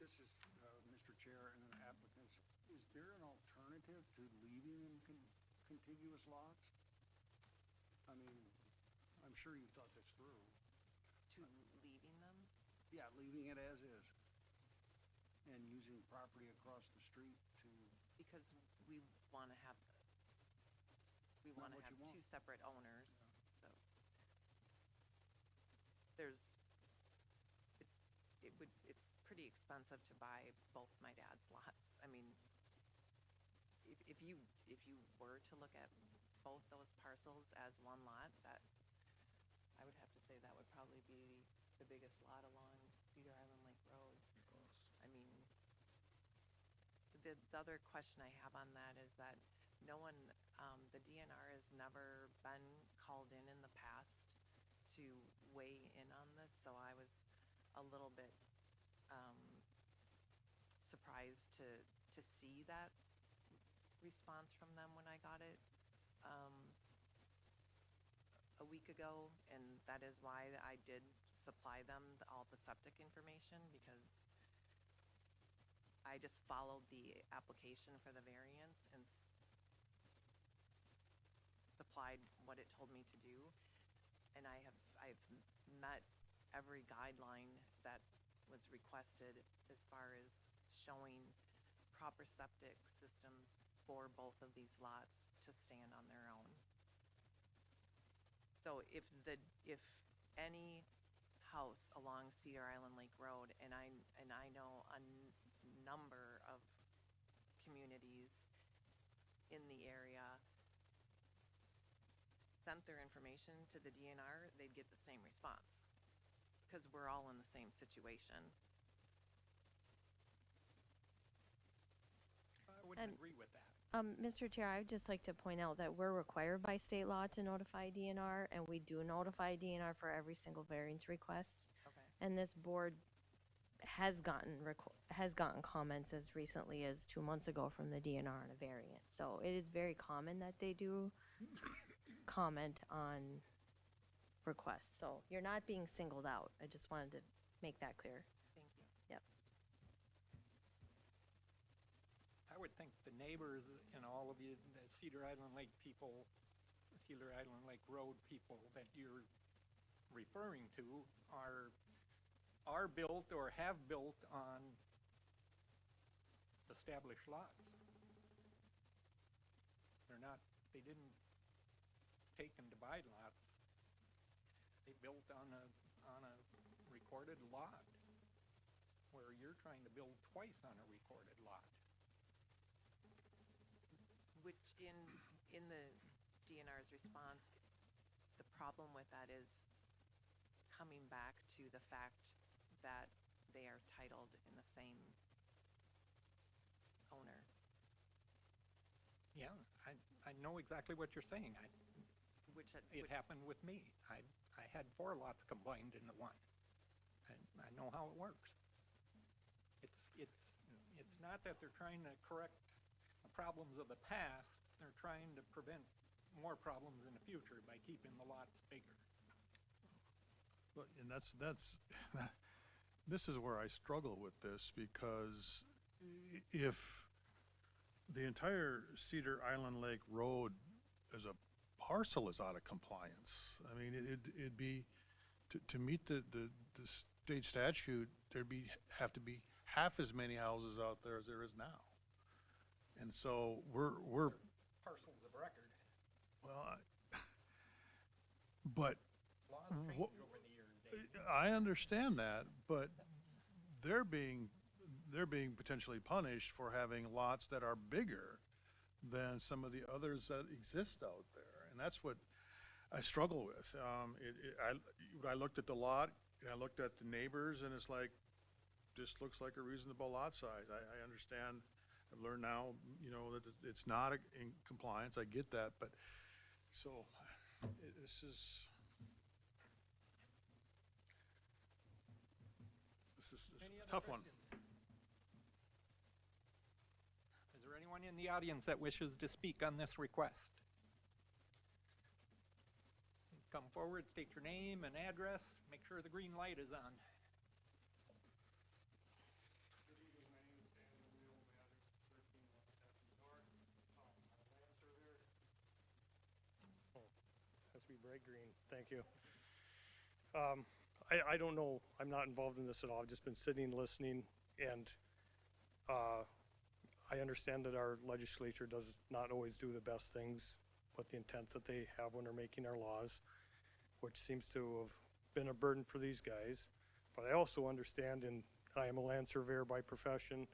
This is, Mr. Chair and the applicants, is there an alternative to leaving them contiguous lots? I mean, I'm sure you thought this through. To leaving them? Yeah, leaving it as is. And using property across the street to, Because we want to have, we Not want to what have you want. two separate owners, so. There's, it's pretty expensive to buy both my dad's lots. I mean, if you were to look at both those parcels as one lot, that, I would have to say that would probably be the biggest lot along Cedar Island Lake Road. I mean, the other question I have on that is that no one, the DNR has never been called in the past to weigh in on this, so I was a little bit surprised to see that response from them when I got it a week ago, and that is why I did supply them all the septic information, because I just followed the application for the variance and supplied what it told me to do, and I've met every guideline that was requested as far as showing proper septic systems for both of these lots to stand on their own. So if any house along Cedar Island Lake Road, and I know a number of communities in the area sent their information to the DNR, they'd get the same response, because we're all in the same situation. I wouldn't agree with that. Mr. Chair, I would just like to point out that we're required by state law to notify DNR, and we do notify DNR for every single variance request. Okay. And this board has gotten comments as recently as 2 months ago from the DNR on a variant. So it is very common that they do comment on requests. So you're not being singled out. I just wanted to make that clear. Thank you. Yep. I would think the neighbors and all of you, the Cedar Island Lake people, Cedar Island Lake Road people that you're referring to are built or have built on established lots. They didn't take and divide lots. They built on a recorded lot, where you're trying to build twice on a recorded lot. Which in the DNR's response, the problem with that is coming back to the fact that they are titled in the same owner. Yeah, I know exactly what you're saying. It happened with me. I had 4 lots combined into one. I know how it works. It's not that they're trying to correct the problems of the past. They're trying to prevent more problems in the future by keeping the lots bigger. But, and that's this is where I struggle with this, because if the entire Cedar Island Lake Road as a parcel is out of compliance, I mean, it'd be, to meet the state statute, have to be half as many houses out there as there is now. And so we're Parcels of record. well, but Laws change over the years, Dave. I understand that, but they're being potentially punished for having lots that are bigger than some of the others that exist out there, and that's what I struggle with. I looked at the lot, and I looked at the neighbors, and it's like, this looks like a reasonable lot size. I understand. I've learned now, that it's not in compliance. I get that, but so this is Any a other tough one. questions? Is there anyone in the audience that wishes to speak on this request? Please come forward, state your name and address, make sure the green light is on. Good evening, my name is Daniel Wheel, my address is 13 West Athens North. I'm a land surveyor. Has to be bright green, thank you. I don't know, I'm not involved in this at all, I've just been sitting, listening, and I understand that our legislature does not always do the best things with the intent that they have when they're making our laws, which seems to have been a burden for these guys. But I also understand, and I am a land surveyor by profession,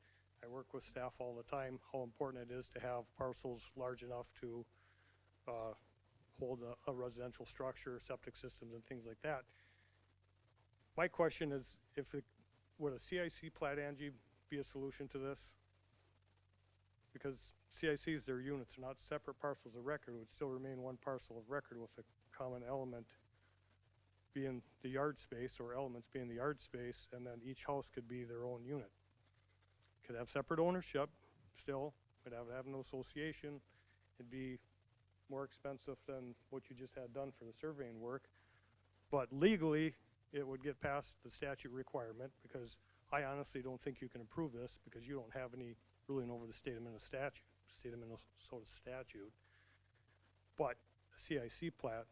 I work with staff all the time, how important it is to have parcels large enough to hold a residential structure, septic systems, and things like that. My question is, would a CIC plat, Angie, be a solution to this? Because CICs, they're units, they're not separate parcels of record. It would still remain one parcel of record with a common element being the yard space, or elements being the yard space, and then each house could be their own unit. Could have separate ownership still, could have an association. It'd be more expensive than what you just had done for the surveying work. But legally, it would get past the statute requirement, because I honestly don't think you can approve this, because you don't have any ruling over the state of Minnesota statute. But a CIC plat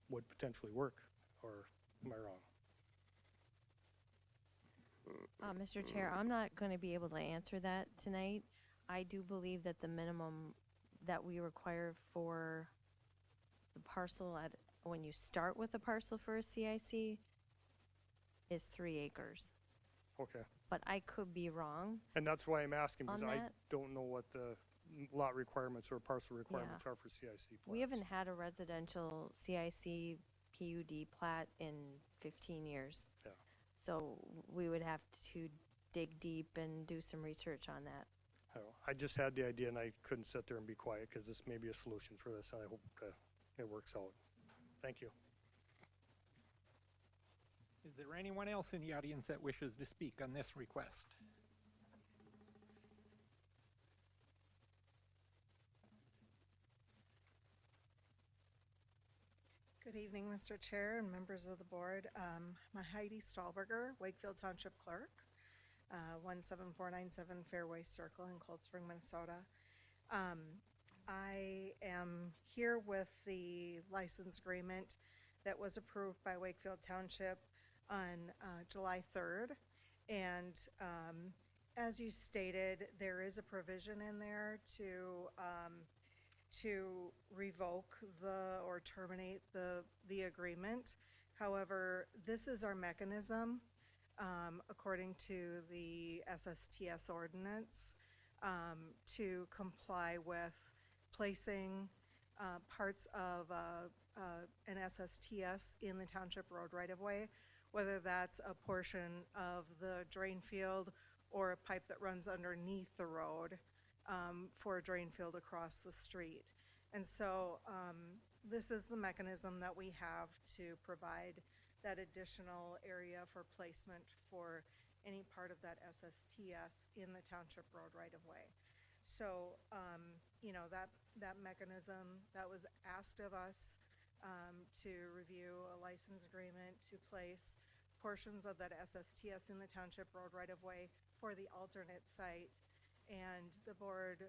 would potentially work, or am I wrong? Mr. Chair, I'm not going to be able to answer that tonight. I do believe that the minimum that we require for the parcel when you start with a parcel for a CIC is 3 acres. Okay. But I could be wrong. And that's why I'm asking, because on I that. don't know what the lot requirements or parcel requirements are for CIC plats. We haven't had a residential CIC PUD plat in 15 years. Yeah. So we would have to dig deep and do some research on that. I just had the idea, and I couldn't sit there and be quiet, because this may be a solution for this, and I hope it works out. Thank you. Is there anyone else in the audience that wishes to speak on this request? Good evening, Mr. Chair and members of the board. I'm Heidi Stahlberger, Wakefield Township Clerk, 17497 Fairway Circle in Cold Spring, Minnesota. I am here with the license agreement that was approved by Wakefield Township on July 3rd. And as you stated, there is a provision in there to revoke or terminate the agreement. However, this is our mechanism, according to the SSTS ordinance, to comply with placing parts of an SSTS in the township road right-of-way, whether that's a portion of the drain field or a pipe that runs underneath the road for a drain field across the street. And so this is the mechanism that we have to provide that additional area for placement for any part of that SSTS in the township road right-of-way. So, you know, that mechanism that was asked of us to review a license agreement to place portions of that SSTS in the township road right-of-way for the alternate site. And the board,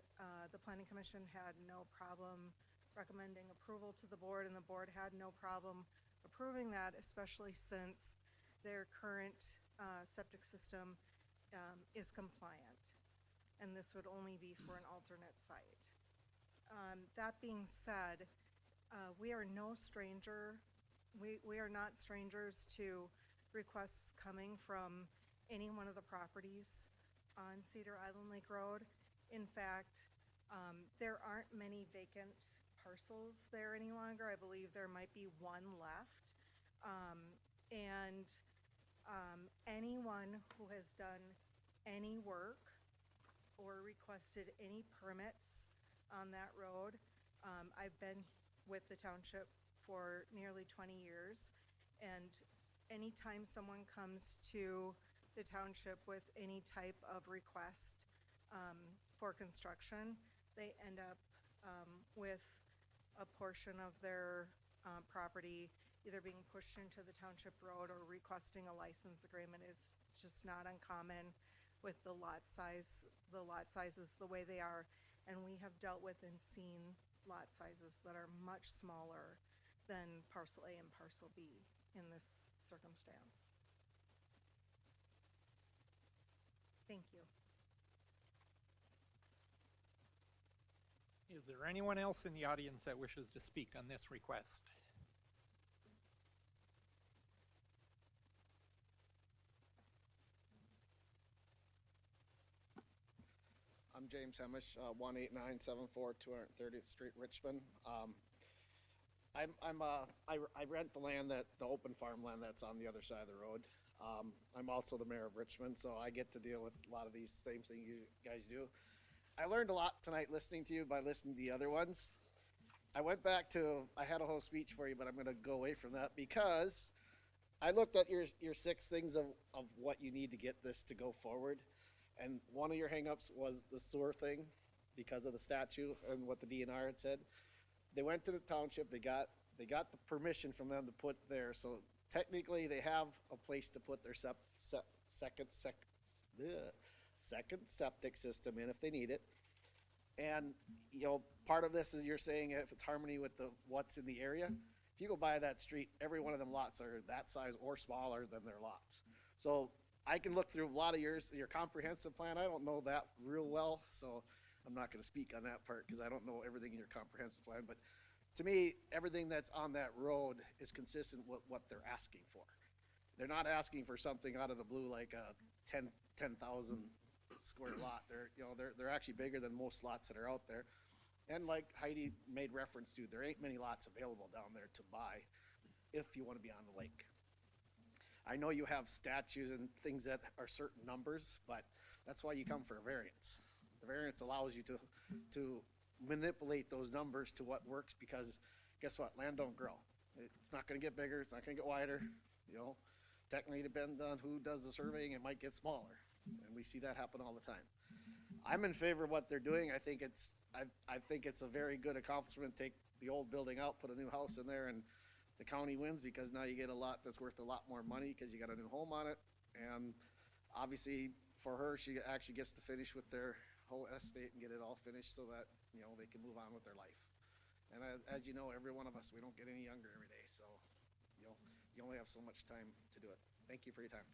the Planning Commission had no problem recommending approval to the board, and the board had no problem approving that, especially since their current septic system is compliant. And this would only be for an alternate site. That being said, we are no stranger. We are not strangers to requests coming from any one of the properties on Cedar Island Lake Road. In fact, there aren't many vacant parcels there any longer. I believe there might be one left. Anyone who has done any work or requested any permits on that road, I've been with the township for nearly 20 years, and anytime someone comes to the township with any type of request for construction, they end up with a portion of their property either being pushed into the township road or requesting a license agreement. Is just not uncommon with the lot sizes the way they are, and we have dealt with and seen lot sizes that are much smaller than parcel A and parcel B in this circumstance. Thank you. Is there anyone else in the audience that wishes to speak on this request? I'm James Hemish, 18974 230th Street, Richmond. I rent the land, the open farmland that's on the other side of the road. I'm also the mayor of Richmond, so I get to deal with a lot of these same things you guys do. I learned a lot tonight listening to you by listening to the other ones. I went back to, I had a whole speech for you, but I'm going to go away from that because I looked at your 6 things of what you need to get this to go forward. And one of your hangups was the sewer thing because of the statute and what the DNR had said. They went to the township, they got the permission from them to put there, so technically they have a place to put their second septic system in if they need it. And you know, part of this is you're saying if it's harmony with what's in the area. If you go by that street, every one of them lots are that size or smaller than their lots. So I can look through a lot of your comprehensive plan. I don't know that real well, so I'm not going to speak on that part because I don't know everything in your comprehensive plan. But to me, everything that's on that road is consistent with what they're asking for. They're not asking for something out of the blue like a 10,000 square lot. They're actually bigger than most lots that are out there. And like Heidi made reference to, there ain't many lots available down there to buy if you want to be on the lake. I know you have statutes and things that are certain numbers, but that's why you come for a variance. The variance allows you to manipulate those numbers to what works because guess what? Land don't grow. It's not going to get bigger. It's not going to get wider. You know, technically depends on who does the surveying, it might get smaller. And we see that happen all the time. I'm in favor of what they're doing. I think it's a very good accomplishment. Take the old building out, put a new house in there, and the county wins because now you get a lot that's worth a lot more money because you got a new home on it. And obviously for her, she actually gets to finish with their whole estate and get it all finished so that, you know, they can move on with their life. And as you know, every one of us, we don't get any younger every day. So, you know, you only have so much time to do it. Thank you for your time.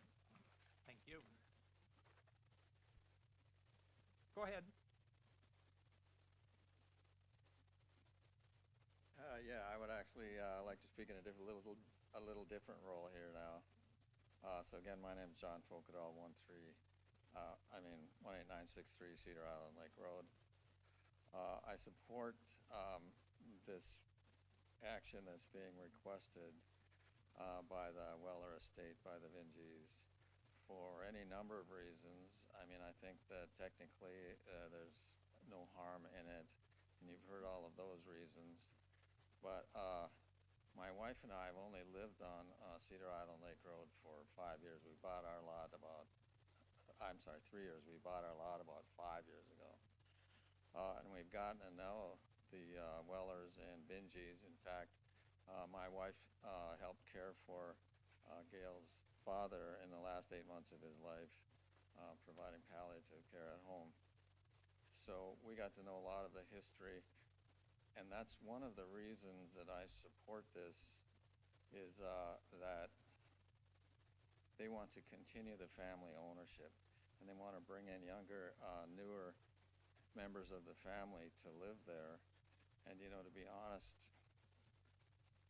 Thank you. Go ahead. Yeah, I would actually like to speak in a little different role here now. So again, my name is John Folkedahl, 18963 Cedar Island Lake Road. I support this action that's being requested by the Weller estate, by the Vinges, for any number of reasons. I mean, I think that technically there's no harm in it, and you've heard all of those reasons. But my wife and I have only lived on Cedar Island Lake Road for 5 years. We bought our lot 3 years. We bought our lot about 5 years ago. And we've gotten to know the Wellers and Binges. In fact, my wife helped care for Gail's father in the last 8 months of his life, providing palliative care at home. So we got to know a lot of the history. And that's one of the reasons that I support this, is that they want to continue the family ownership, and they want to bring in younger, newer members of the family to live there. And, you know, to be honest,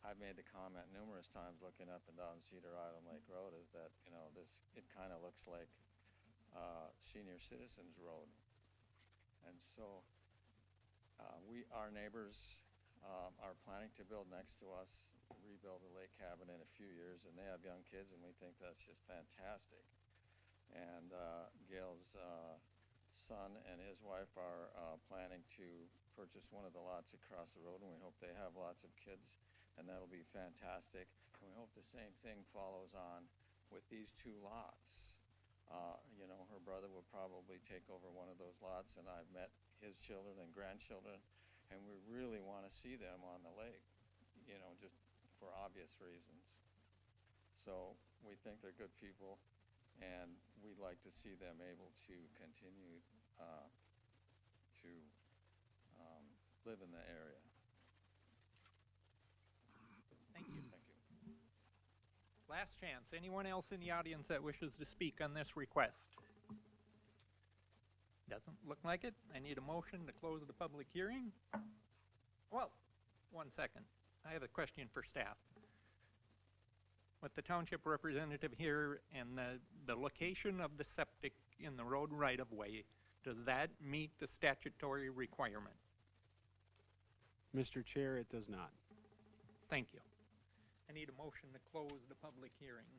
I've made the comment numerous times looking up and down Cedar Island Lake Road is that, you know, it kind of looks like Senior Citizens Road. And so our neighbors are planning to build next to us, rebuild a lake cabin in a few years, and they have young kids, and we think that's just fantastic. And Gail's son and his wife are planning to purchase one of the lots across the road, and we hope they have lots of kids, and that'll be fantastic. And we hope the same thing follows on with these two lots. You know, her brother will probably take over one of those lots, and I've met his children and grandchildren, and we really want to see them on the lake, you know, just for obvious reasons. So we think they're good people, and we'd like to see them able to continue to live in the area. Thank you. Thank you. Last chance. Anyone else in the audience that wishes to speak on this request? Doesn't look like it. I need a motion to close the public hearing. Well, 1 second. I have a question for staff. With the township representative here and the location of the septic in the road right-of-way, does that meet the statutory requirement? Mr. Chair, it does not. Thank you. I need a motion to close the public hearing.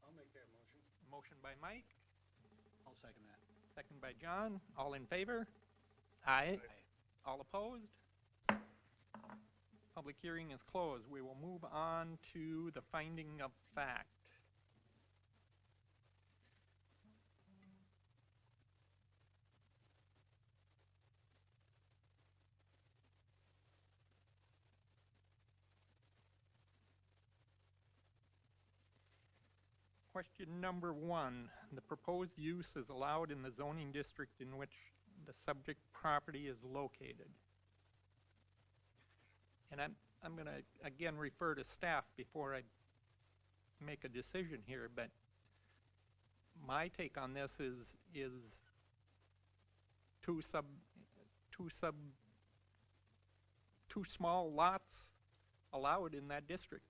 I'll make that motion. Motion by Mike, I'll second that. second by John. All in favor? Aye. All opposed? Public hearing is closed. We will move on to the finding of fact. Question number 1. The proposed use is allowed in the zoning district in which the subject property is located. And I'm going to again refer to staff before I make a decision here, but my take on this is two small lots allowed in that district.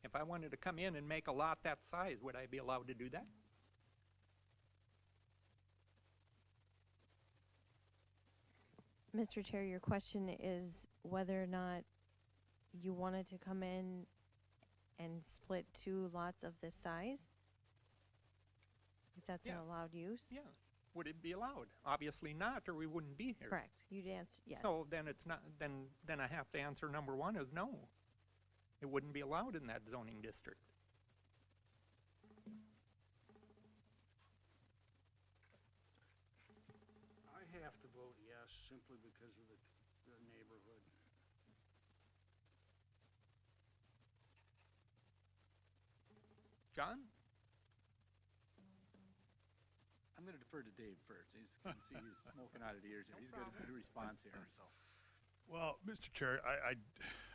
If I wanted to come in and make a lot that size, would I be allowed to do that? Mr. Chair, your question is whether or not you wanted to come in and split 2 lots of this size? If that's an allowed use? Yeah. Would it be allowed? Obviously not, or we wouldn't be here. Correct. You'd answer yes. So then it's not. Then I have to answer number 1 is no. It wouldn't be allowed in that zoning district. I have to vote yes simply because of the neighborhood. John? I'm gonna defer to Dave first. He's, can see he's smoking out of the ears here. He's got a good response here, so. Well, Mr. Chair,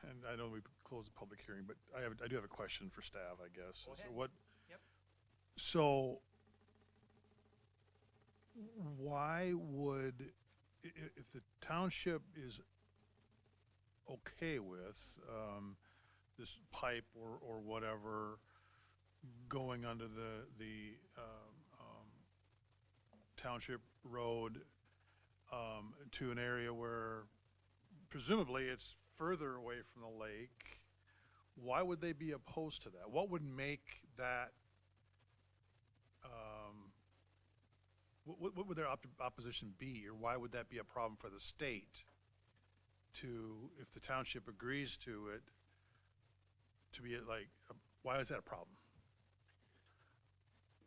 and I know we closed the public hearing, but I do have a question for staff, I guess. Go So ahead. what? Yep. So, why would, if the township is okay with, this pipe or whatever going under the township road, to an area where presumably it's further away from the lake, why would they be opposed to that? What would make that, what would their opposition be, or why would that be a problem for the state to, if the township agrees to it, to be like, why is that a problem?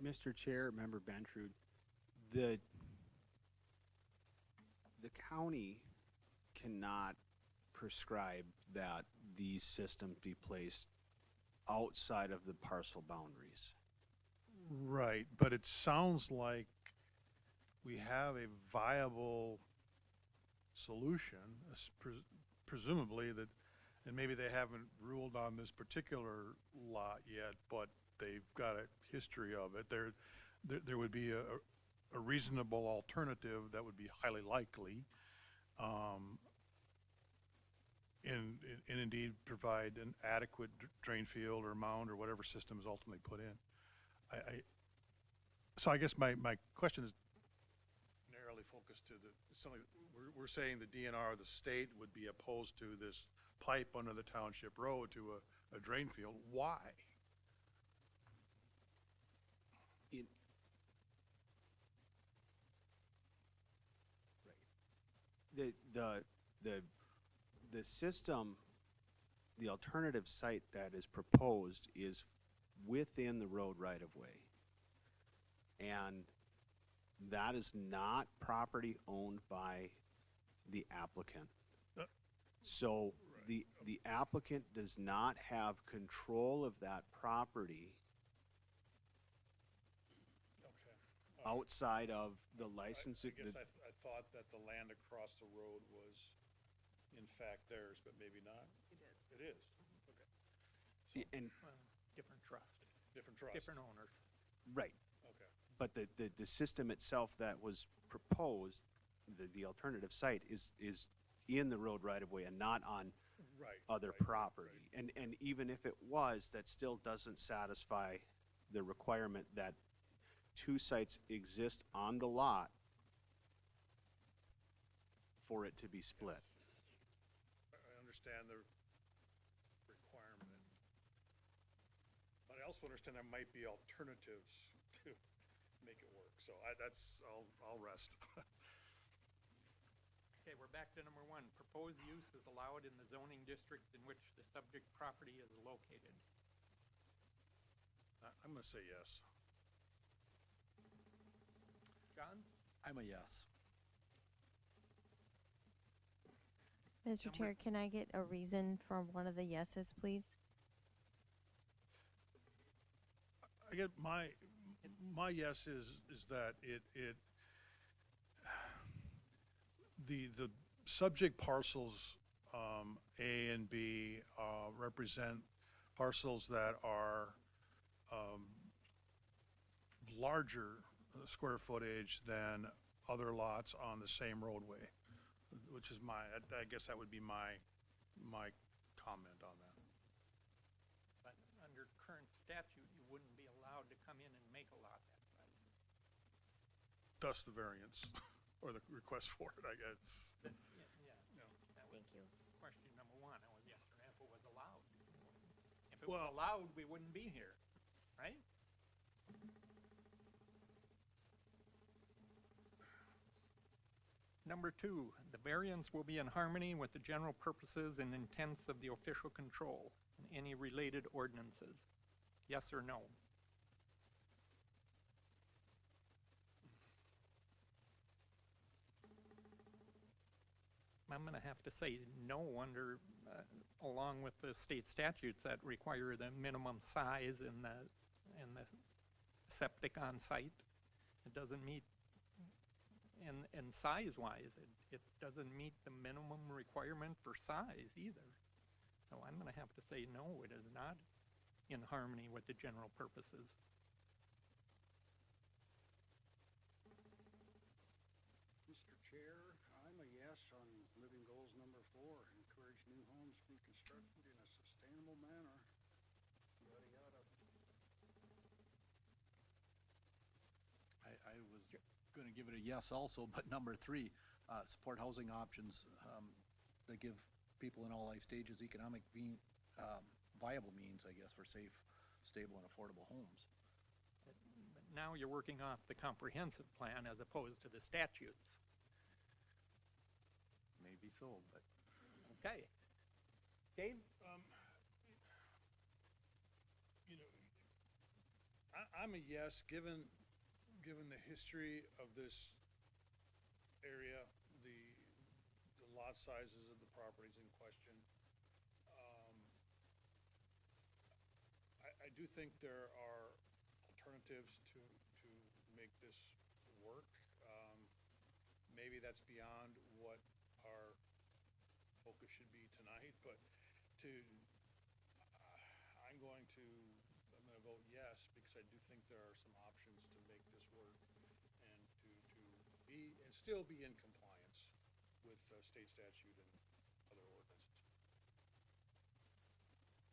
Mr. Chair, Member Bentrude, the county cannot prescribe that these systems be placed outside of the parcel boundaries. Right, but it sounds like we have a viable solution, presumably that, and maybe they haven't ruled on this particular lot yet, but they've got a history of it. There would be a reasonable alternative that would be highly likely, and indeed provide an adequate drain field or mound or whatever system is ultimately put in. So I guess my question is narrowly focused to something, we're saying the DNR, the state, would be opposed to this pipe under the township road to a drain field. Why? The system, the alternative site that is proposed is within the road right of way. And that is not property owned by the applicant. So the applicant does not have control of that property outside of the license. I guess I thought that the land across the road was in fact theirs, but maybe not? It is. It is, okay. See, and Different trust, Different trust. different owners. right, Okay. but the system itself that was proposed, the alternative site is in the road right of way and not on Right. other right, property. right. And even if it was, that still doesn't satisfy the requirement that two sites exist on the lot for it to be split. I understand the requirement, but I also understand there might be alternatives to make it work. So I'll rest. Okay, we're back to number 1. Proposed use is allowed in the zoning district in which the subject property is located. I'm going to say yes. John? I'm a yes. Mr. Chair, can I get a reason for one of the yeses, please? I get my yes is that the subject parcels, A and B, represent parcels that are larger square footage than other lots on the same roadway, which is I guess that would be my comment on that. But under current statute, you wouldn't be allowed to come in and make a lot that size. Thus the variance, or the request for it, I guess. Yeah, that was Thank you. question number 1. That was yes or no, if it was allowed. If it was allowed, we wouldn't be here, right? Number 2, the variance will be in harmony with the general purposes and intents of the official control. any related ordinances? Yes or no? I'm going to have to say no under, along with the state statutes that require the minimum size in the septic on site. It doesn't meet, and size-wise, it doesn't meet the minimum requirement for size either. So I'm going to have to say no, it is not in harmony with the general purposes. Mr. Chair, I'm a yes on living goals number 4. Encourage new homes to be constructed in a sustainable manner. Yada, yada. I was going to give it a yes also, but number 3, support housing options that give people in all life stages economic viable means, I guess, for safe, stable, and affordable homes. But now you're working off the comprehensive plan as opposed to the statutes. Maybe so, but Okay. Dave? You know, I'm a yes, given the history of this area, the lot sizes of the properties in question. I do think there are alternatives to make this work. Maybe that's beyond what our focus should be tonight, but I'm going to vote yes, because I do think there are some options to make this work and to be and still be in compliance with state statute and other ordinances.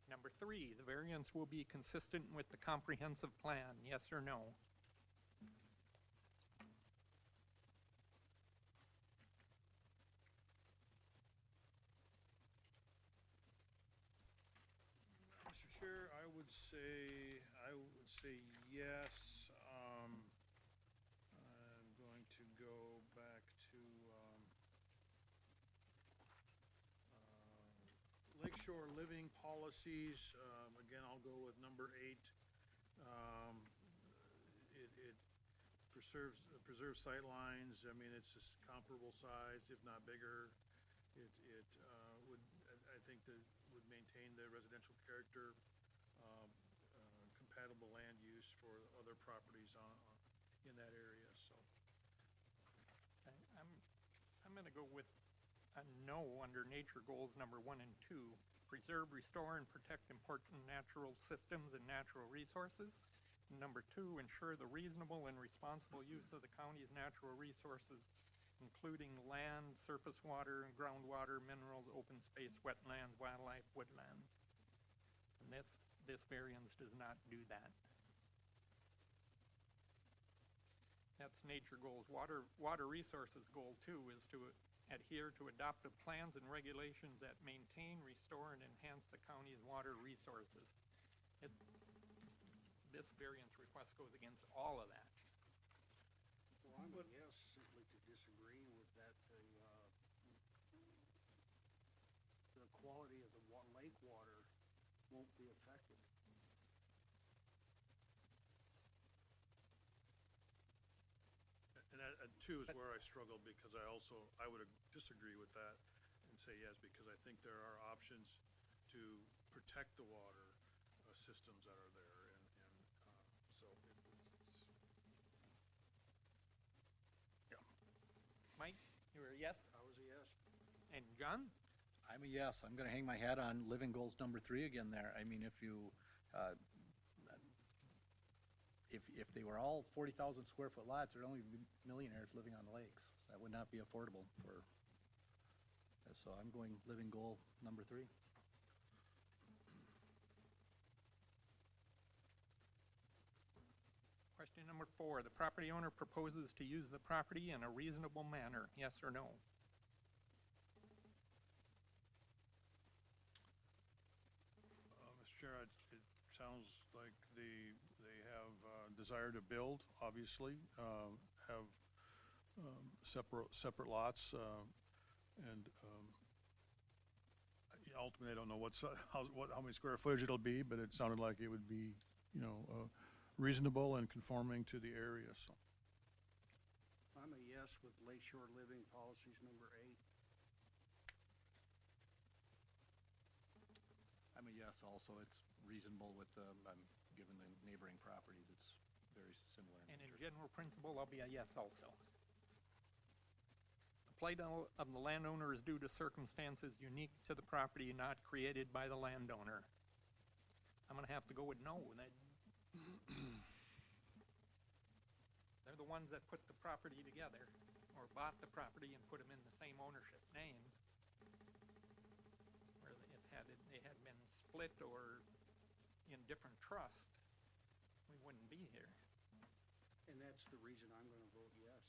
Number 3, the variance will be consistent with the comprehensive plan, yes or no? Mr. Chair, I would say yes. I'm going to go back to Lakeshore living policies. Again, I'll go with number 8. It preserves sight lines. I mean, it's just comparable size, if not bigger. It would, I think, would maintain the residential character, compatible land use for other properties in that area. So I'm going to go with a no under nature goals number 1 and 2. Preserve, restore, and protect important natural systems and natural resources. And number 2, ensure the reasonable and responsible use of the county's natural resources, including land, surface water, and groundwater, minerals, open space, wetlands, wildlife, woodlands. And this variance does not do that. That's nature goals. Water resources goal 2 is to adhere to adoptive plans and regulations that maintain, restore, and enhance the county's water resources. This variance request goes against all of that. Well, I'm a yes simply to disagree with that. The quality of the lake water won't be affected. And 2 is where I struggle, because I would disagree with that and say yes, because I think there are options to protect the water systems that are there, and so yeah. Mike, you were a yes? I was a yes. And John? I'm a yes. I'm going to hang my hat on living goals number 3 again there. I mean, if they were all 40,000 square foot lots, there'd only be millionaires living on the lakes. That would not be affordable for. So I'm going living goal number 3. Question number 4. The property owner proposes to use the property in a reasonable manner, yes or no? Mr. Chair, it sounds like they have desire to build, obviously, have separate lots, and ultimately, I don't know how many square footage it'll be, but it sounded like it would be, reasonable and conforming to the area, so. I'm a yes with Lakeshore Living Policies number 8. I'm a yes also. It's reasonable with, given the neighboring properties, it's very similar in And in nature. general principle, I'll be a yes also. The plight of the landowner is due to circumstances unique to the property, not created by the landowner. I'm gonna have to go with no. They're the ones that put the property together, or bought the property and put them in the same ownership name. Where they had been split or in different trust, we wouldn't be here. And that's the reason I'm going to vote yes.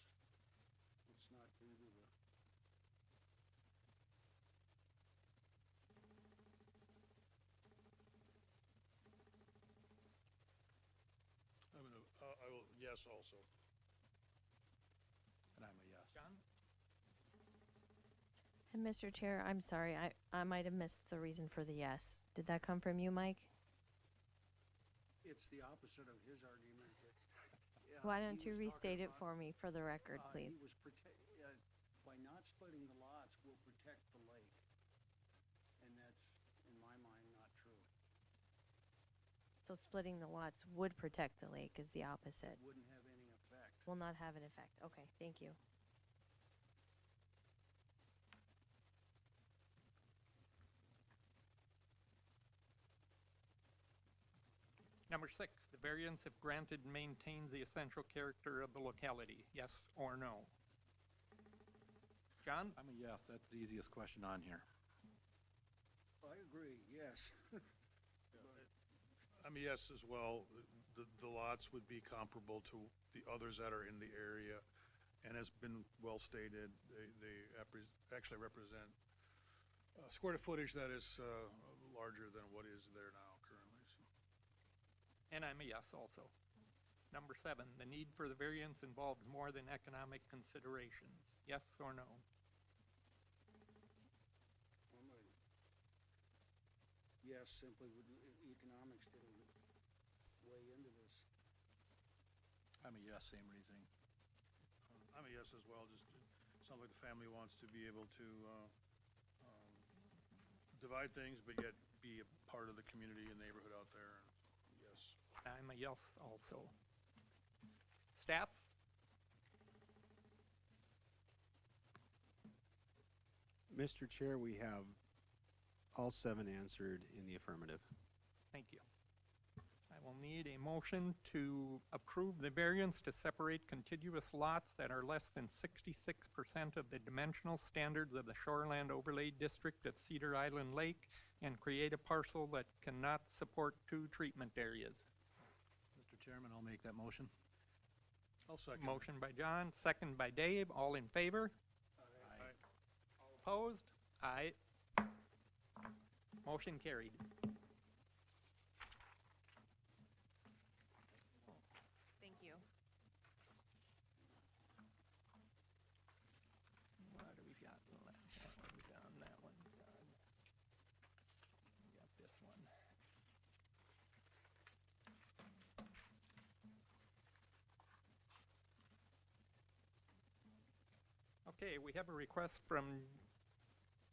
It's not due to the, I will, yes also. And I'm a yes. John? And Mr. Chair, I'm sorry, I might have missed the reason for the yes. Did that come from you, Mike? it's the opposite of his argument that. Why he don't you was talking restate it about, for me for the record, please? He was by not splitting the lots, will protect the lake. And that's, in my mind, not true. So splitting the lots would protect the lake is the opposite. Wouldn't have any effect. Will not have an effect. Okay, thank you. Number 6, the variance if granted maintains the essential character of the locality, yes or no? John? I'm a yes. That's the easiest question on here. I agree, yes. I'm a yes as well. The lots would be comparable to the others that are in the area. And has been well stated, they actually represent square footage that is larger than what is there now currently. So. And I'm a yes also. Number 7, the need for the variance involves more than economic considerations, yes or no? I'm a yes, simply with economics didn't weigh into this. I'm a yes, same reasoning. I'm a yes as well. Just sounds like the family wants to be able to divide things, but yet be a part of the community and neighborhood out there. And yes. I'm a yes also. Staff? Mr. Chair, we have all 7 answered in the affirmative. Thank you. I will need a motion to approve the variance to separate contiguous lots that are less than 66% of the dimensional standards of the Shoreland Overlay District of Cedar Island Lake and create a parcel that cannot support 2 treatment areas. Mr. Chairman, I'll make that motion. I'll second. Motion by John, second by Dave. All in favor? Aye. All opposed? Aye. Motion carried. Thank you. What do we got left? That one done, that one done. We got this one. Okay, we have a request from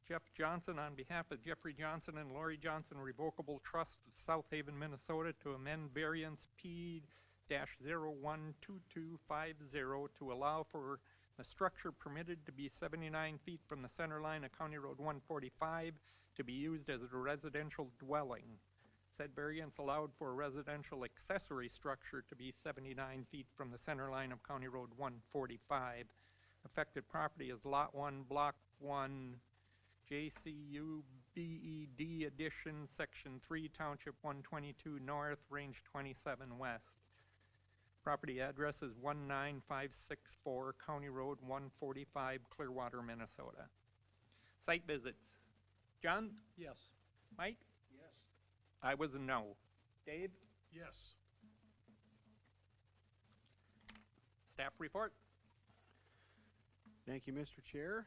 Jeff Johnson on behalf of Jeffrey Johnson and Lori Johnson Revocable Trust of South Haven, Minnesota to amend variance P-012250 to allow for the structure permitted to be 79 feet from the center line of County Road 145 to be used as a residential dwelling. Said variance allowed for a residential accessory structure to be 79 feet from the center line of County Road 145. Affected property is Lot 1, Block 1, JCU BED Edition, Section 3, Township 122 North, Range 27 West. Property address is 19564 County Road 145, Clearwater, Minnesota. Site visits. John? Yes. Mike? Yes. I was a no. Dave? Yes. Staff report? Thank you, Mr. Chair.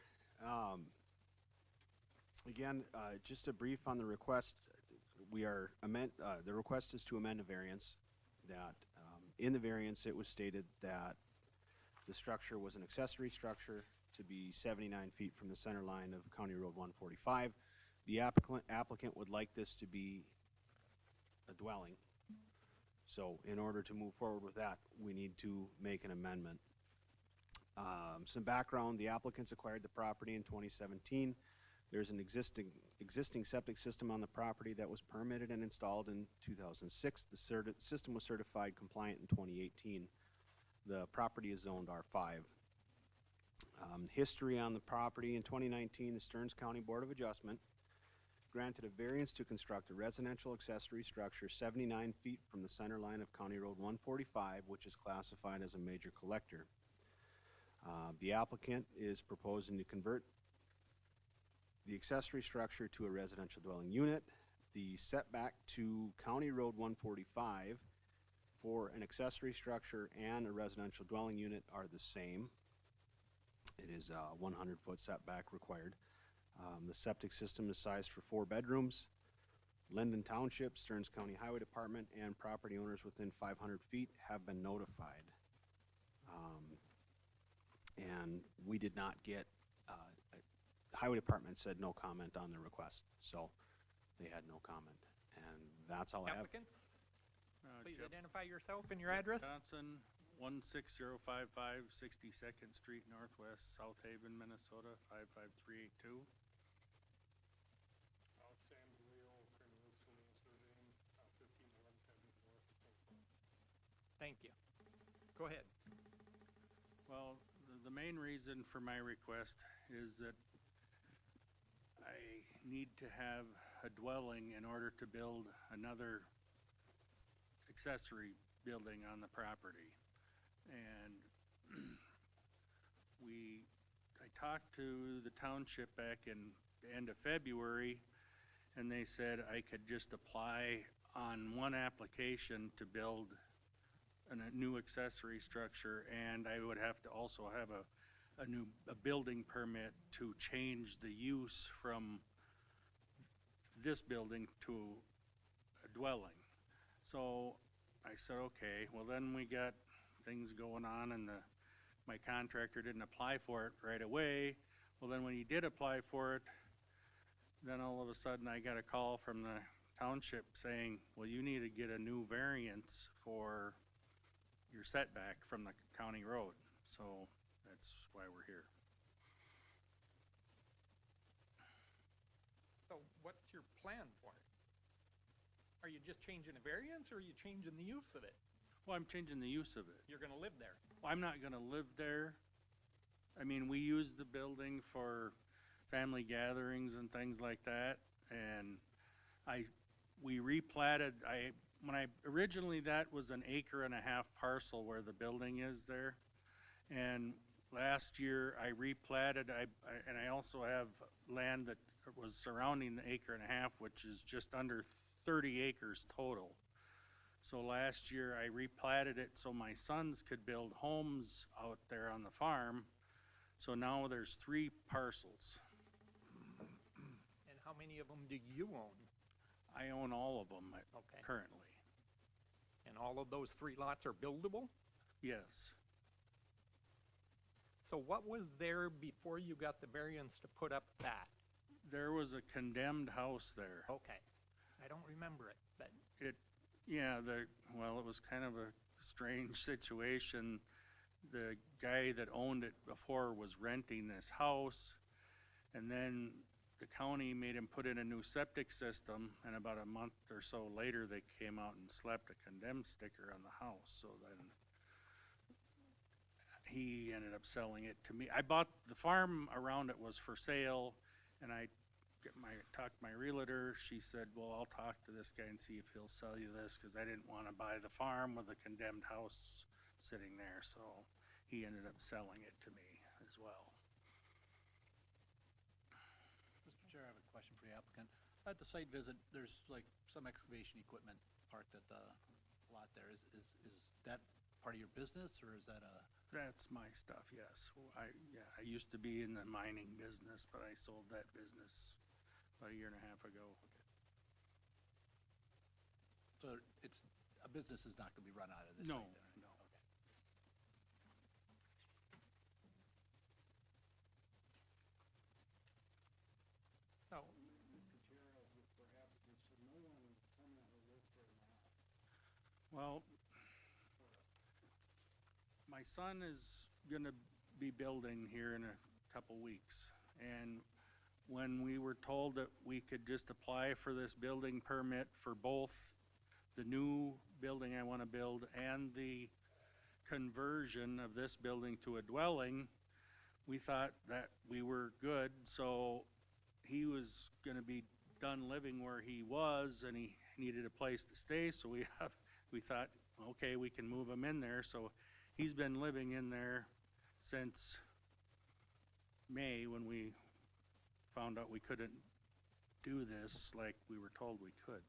Again, just a brief on the request. The request is to amend a variance that, in the variance, it was stated that the structure was an accessory structure to be 79 feet from the center line of County Road 145. The applicant would like this to be a dwelling. So in order to move forward with that, we need to make an amendment. Some background, the applicants acquired the property in 2017. There's an existing septic system on the property that was permitted and installed in 2006. The system was certified compliant in 2018. The property is zoned R5. History on the property: in 2019, the Stearns County Board of Adjustment granted a variance to construct a residential accessory structure 79 feet from the center line of County Road 145, which is classified as a major collector. The applicant is proposing to convert the accessory structure to a residential dwelling unit. The setback to County Road 145 for an accessory structure and a residential dwelling unit are the same. It is a 100-foot setback required. The septic system is sized for 4 bedrooms. Linden Township, Stearns County Highway Department, and property owners within 500 feet have been notified. And we did not get, the Highway Department said no comment on the request, so they had no comment. And that's all I have. Applicants, please Jeff identify yourself and your address. Johnson, 16055 62nd Street Northwest, South Haven, Minnesota, 55382. Sam DeLeo, criminal solicitor name, 151174. Thank you. Go ahead. Well, the main reason for my request is that I need to have a dwelling in order to build another accessory building on the property. And I talked to the township back in the end of February, and they said I could just apply on one application to build a new accessory structure, and I would have to also have a building permit to change the use from this building to a dwelling. So I said, okay, well then we got things going on, and my contractor didn't apply for it right away. Well, then when he did apply for it, then all of a sudden I got a call from the township saying, well, you need to get a new variance for your setback from the county road. So that's why we're here. So what's your plan for it? Are you just changing a variance, or are you changing the use of it? Well, I'm changing the use of it. You're going to live there. Well, I'm not gonna live there. I mean, we use the building for family gatherings and things like that, and we replatted, originally that was an 1.5 acre parcel where the building is there, and last year I replatted, and I also have land that was surrounding the 1.5 acres, which is just under 30 acres total. So last year I replatted it so my sons could build homes out there on the farm. So now there's 3 parcels. And how many of them do you own? I own all of them Okay. currently. And all of those 3 lots are buildable? Yes. So what was there before you got the variance to put up that? There was a condemned house there. Okay. I don't remember it, but Well, it was kind of a strange situation. The guy that owned it before was renting this house, and then the county made him put in a new septic system, and about a month or so later they came out and slapped a condemned sticker on the house. So then he ended up selling it to me. I bought the farm around it was for sale, and I talked to my realtor. She said, well, I'll talk to this guy and see if he'll sell you this, because I didn't want to buy the farm with a condemned house sitting there. So he ended up selling it to me as well. Mr. Chair, I have a question for the applicant. At the site visit, there's like some excavation equipment parked at the lot there. Is that part of your business, or is that a? That's my stuff, yes. I used to be in the mining business, but I sold that business about a year and a half ago. So it's, a business is not gonna be run out of this No, site then, right? no. Okay. So, Mr. Chair, for applicants, so no one permanently lives there now. Well, my son is gonna be building here in a couple weeks. And when we were told that we could just apply for this building permit for both the new building I wanna build and the conversion of this building to a dwelling, we thought that we were good, so he was gonna be done living where he was and he needed a place to stay, so we thought, okay, we can move him in there, so he's been living in there since May when we found out we couldn't do this like we were told we could.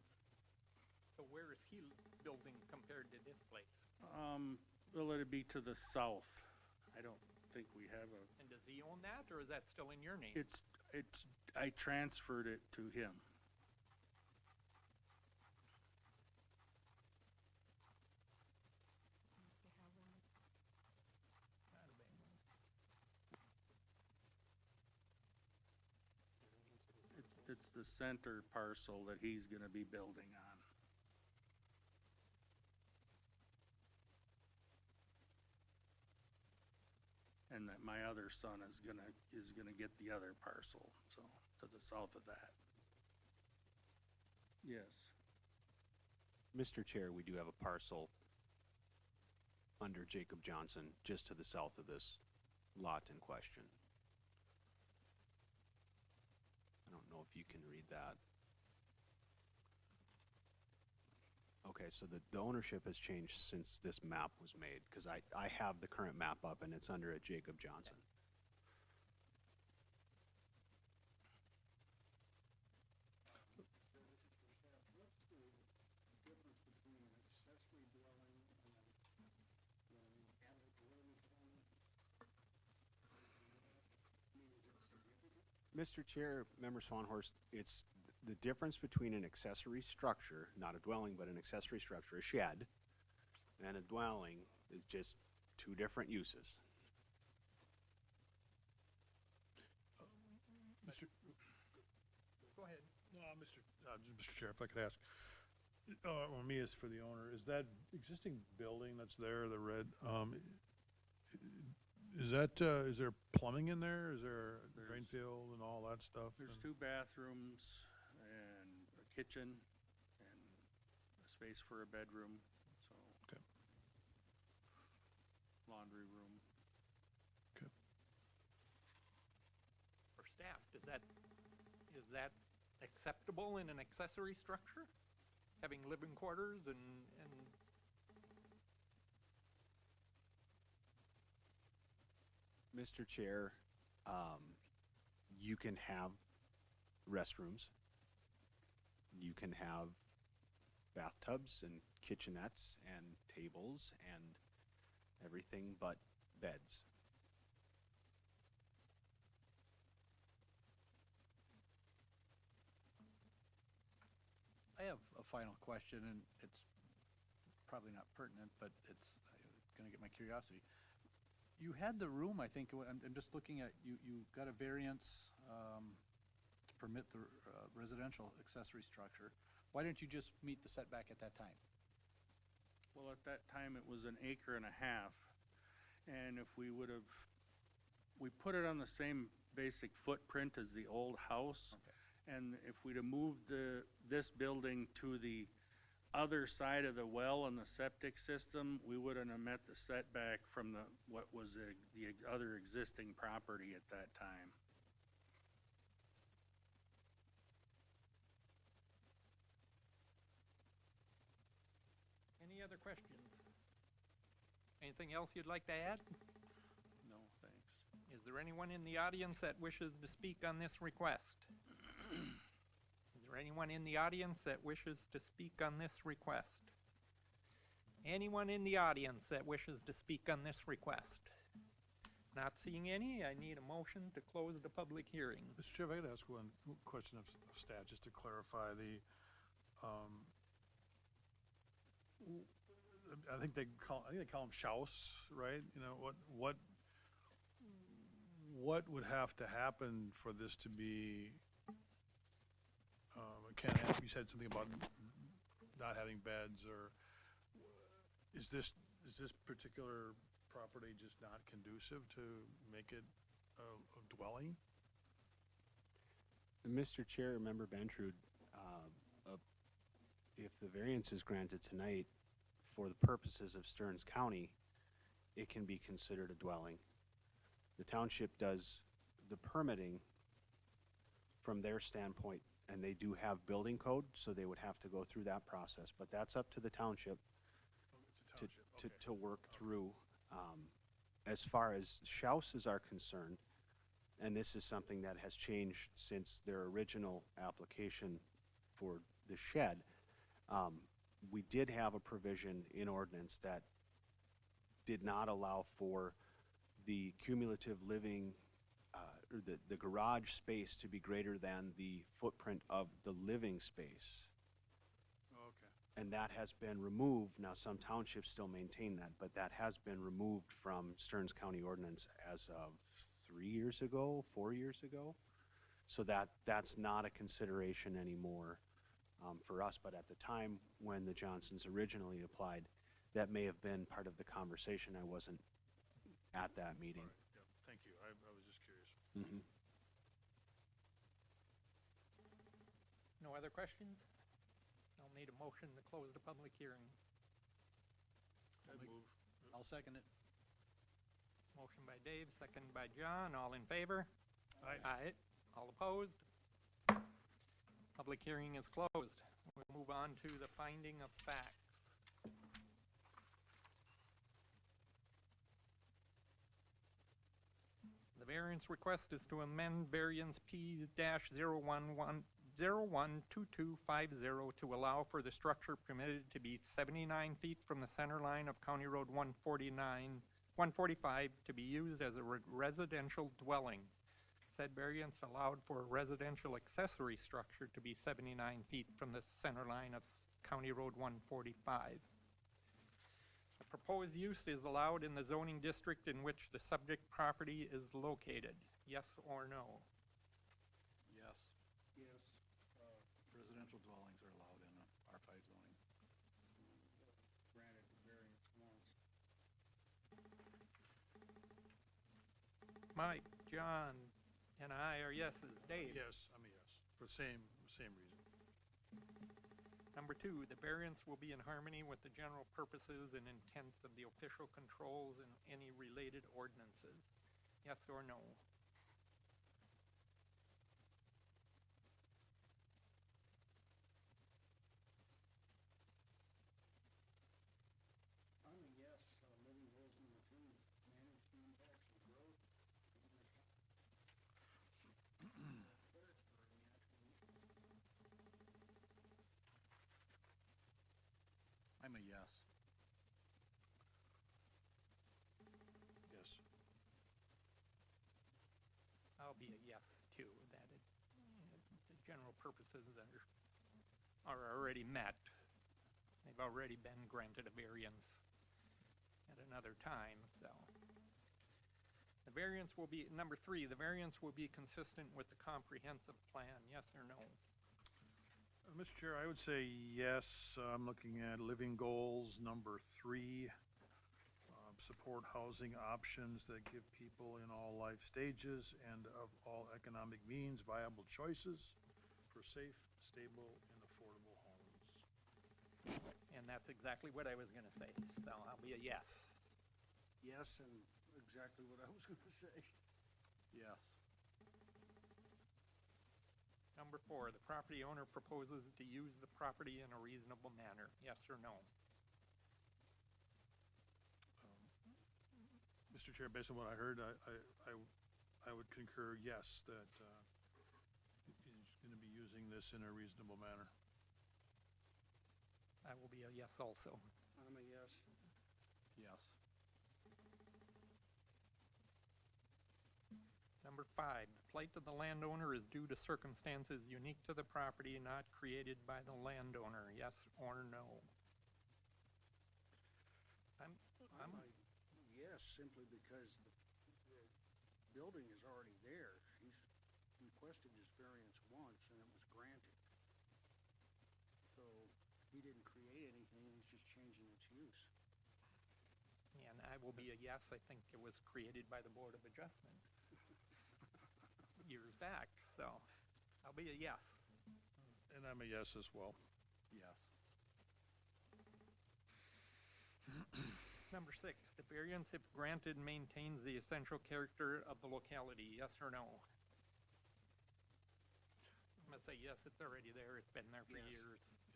so where is he building compared to this place? Well, it'd be to the south. I don't think we have a, And does he own that, or is that still in your name? I transferred it to him. It's the center parcel that he's gonna be building on. And that my other son is gonna get the other parcel, so, to the south of that. Yes. Mr. Chair, we do have a parcel under Jacob Johnson just to the south of this lot in question. I don't know if you can read that. Okay, so the ownership has changed since this map was made, because I have the current map up and it's under a Jacob Johnson. What's the difference between an accessory dwelling and an attic living room? I mean, is it significant? Mr. Chair, Member Swanhorst, it's the difference between an accessory structure, not a dwelling, but an accessory structure, a shed, and a dwelling is just two different uses. Go ahead. Mr. Chair, if I could ask, well, me as for the owner, is that existing building that's there, the red, is there plumbing in there? Is there a drain field and all that stuff? There's 2 bathrooms and a kitchen and a space for a bedroom, so. Okay. Laundry room. Okay. For staff, is that acceptable in an accessory structure? Having living quarters and Mr. Chair, you can have restrooms. You can have bathtubs and kitchenettes and tables and everything but beds. I have a final question, and it's probably not pertinent, but it's gonna get my curiosity. You had the room, I think, I'm just looking at, you got a variance, to permit the residential accessory structure. Why didn't you just meet the setback at that time? Well, at that time, it was 1.5 acres, and if we put it on the same basic footprint as the old house. Okay. And if we'd have moved this building to the other side of the well and the septic system, we wouldn't have met the setback from what was the other existing property at that time. any other questions? Anything else you'd like to add? No, thanks. Is there anyone in the audience that wishes to speak on this request? Is there anyone in the audience that wishes to speak on this request? Anyone in the audience that wishes to speak on this request? Not seeing any, I need a motion to close the public hearing. Mr. Chair, if I could ask one question of staff, just to clarify the, I think they call them shouse, right? You know, what would have to happen for this to be, Ken, you said something about not having beds, or is this particular property just not conducive to make it a dwelling? Mr. Chair, Member Bentrude, if the variance is granted tonight, for the purposes of Stearns County, it can be considered a dwelling. The township does the permitting from their standpoint, and they do have building code, so they would have to go through that process, but that's up to the township to work through. As far as shouses are concerned, and this is something that has changed since their original application for the shed, we did have a provision in ordinance that did not allow for the cumulative living, or the garage space to be greater than the footprint of the living space. Okay. And that has been removed. Now, some townships still maintain that, but that has been removed from Stearns County ordinance as of 3 years ago, 4 years ago. So that's not a consideration anymore for us. But at the time when the Johnsons originally applied, that may have been part of the conversation. I wasn't at that meeting. All right. Yeah. Thank you. I was just curious. Mm-hmm. No other questions? I'll need a motion to close the public hearing. I'll second it. Motion by Dave, second by John. All in favor? Aye. Aye. All opposed? Public hearing is closed. We'll move on to the finding of facts. The variance request is to amend variance P-011012250 to allow for the structure permitted to be 79 feet from the center line of County Road 145 to be used as a residential dwelling. Said variance allowed for a residential accessory structure to be 79 feet from the center line of County Road 145. The proposed use is allowed in the zoning district in which the subject property is located. Yes or no? Yes. Yes. Residential dwellings are allowed in R5 zoning. Granted the variance once. Mike, John, and I are yeses. Dave? Yes, I'm a yes, for the same reason. Number 2, the variance will be in harmony with the general purposes and intents of the official controls and any related ordinances. Yes or no? I'm a yes, living rules number 2, manage the impacts of growth. I'm a yes. Yes. I'll be a yes too, that the general purposes are already met. They've already been granted a variance at another time, so. The variance will be, number 3, the variance will be consistent with the comprehensive plan, yes or no? Mr. Chair, I would say yes. I'm looking at living goals number 3. Support housing options that give people in all life stages and of all economic means viable choices for safe, stable, and affordable homes. And that's exactly what I was going to say, so I'll be a yes. Yes, and exactly what I was going to say. Yes. Number 4, the property owner proposes to use the property in a reasonable manner, yes or no? Mr. Chair, based on what I heard, I would concur yes, that he's going to be using this in a reasonable manner. I will be a yes also. I'm a yes. Yes. Number 5, the plight of the landowner is due to circumstances unique to the property, not created by the landowner, yes or no? I'm Yes, simply because the building is already there. He's requested his variance once and it was granted. So he didn't create anything, he's just changing its use. And I will be a yes. I think it was created by the Board of Adjustment years back, so I'll be a yes. And I'm a yes as well. Yes. Number 6, the variance, if granted, maintains the essential character of the locality, yes or no? I'm gonna say yes, it's already there, it's been there for years. It's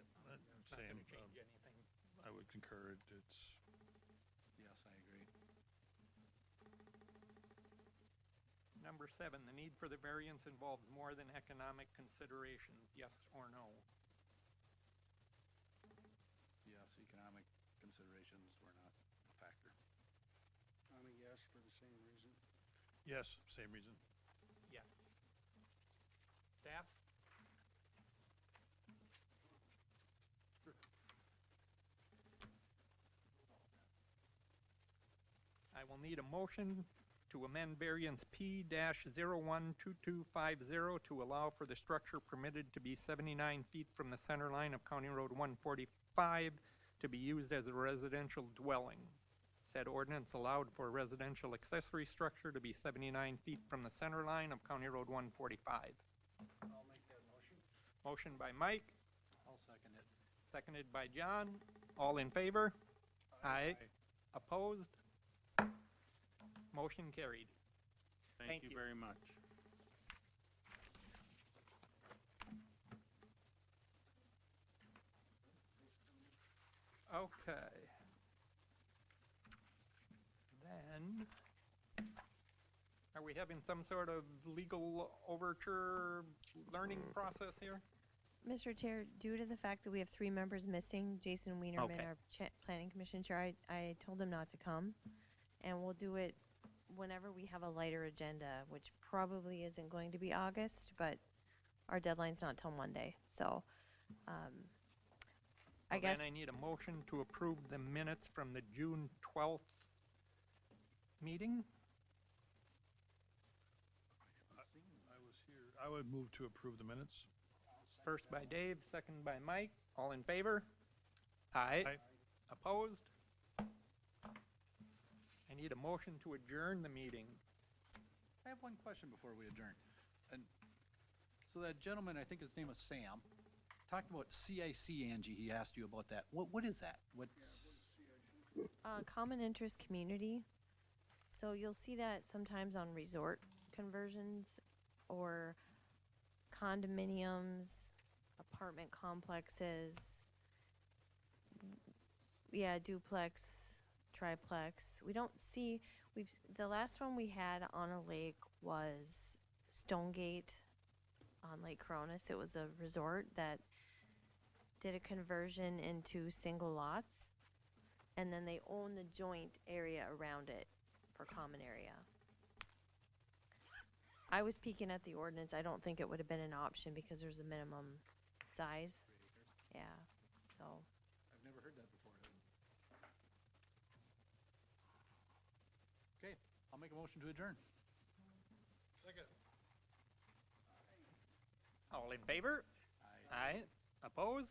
not Same, gonna change anything. I would concur. It's Yes, I agree. Number 7, the need for the variance involves more than economic considerations, yes or no? Yes, economic considerations were not a factor. I'm a yes for the same reason. yes, same reason. Yes. Staff? I will need a motion to amend variance P-012250 to allow for the structure permitted to be 79 feet from the center line of County Road 145 to be used as a residential dwelling. Said ordinance allowed for a residential accessory structure to be 79 feet from the center line of County Road 145. I'll make that motion. Motion by Mike, I'll second it. seconded by John. All in favor? Aye. Opposed? Motion carried. Thank Thank you you. very much. Okay. Then, are we having some sort of legal overture learning process here? Mr. Chair, due to the fact that we have 3 members missing, Jason Wienerman, Okay. our Planning Commission Chair, I told him not to come. And we'll do it whenever we have a lighter agenda, which probably isn't going to be August, but our deadline's not till Monday. So, I guess. Then I need a motion to approve the minutes from the June 12th meeting. I was here. I would move to approve the minutes. First by Dave, second by Mike. All in favor? Aye. Aye. Opposed? I need a motion to adjourn the meeting. I have one question before we adjourn. And so that gentleman, I think his name was Sam, talked about CIC, Angie, he asked you about that. What is that? What's, Common interest community. So you'll see that sometimes on resort conversions or condominiums, apartment complexes. Yeah, duplex, triplex. We don't see, the last one we had on a lake was Stonegate on Lake Coronis. It was a resort that did a conversion into single lots, and then they own the joint area around it for common area. I was peeking at the ordinance. I don't think it would have been an option because there's a minimum size. Yeah, so. I've never heard that before. Okay, I'll make a motion to adjourn. Second. All in favor? Aye. Opposed?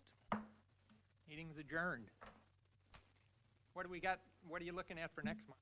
Meeting's adjourned. What do we got? What are you looking at for next month?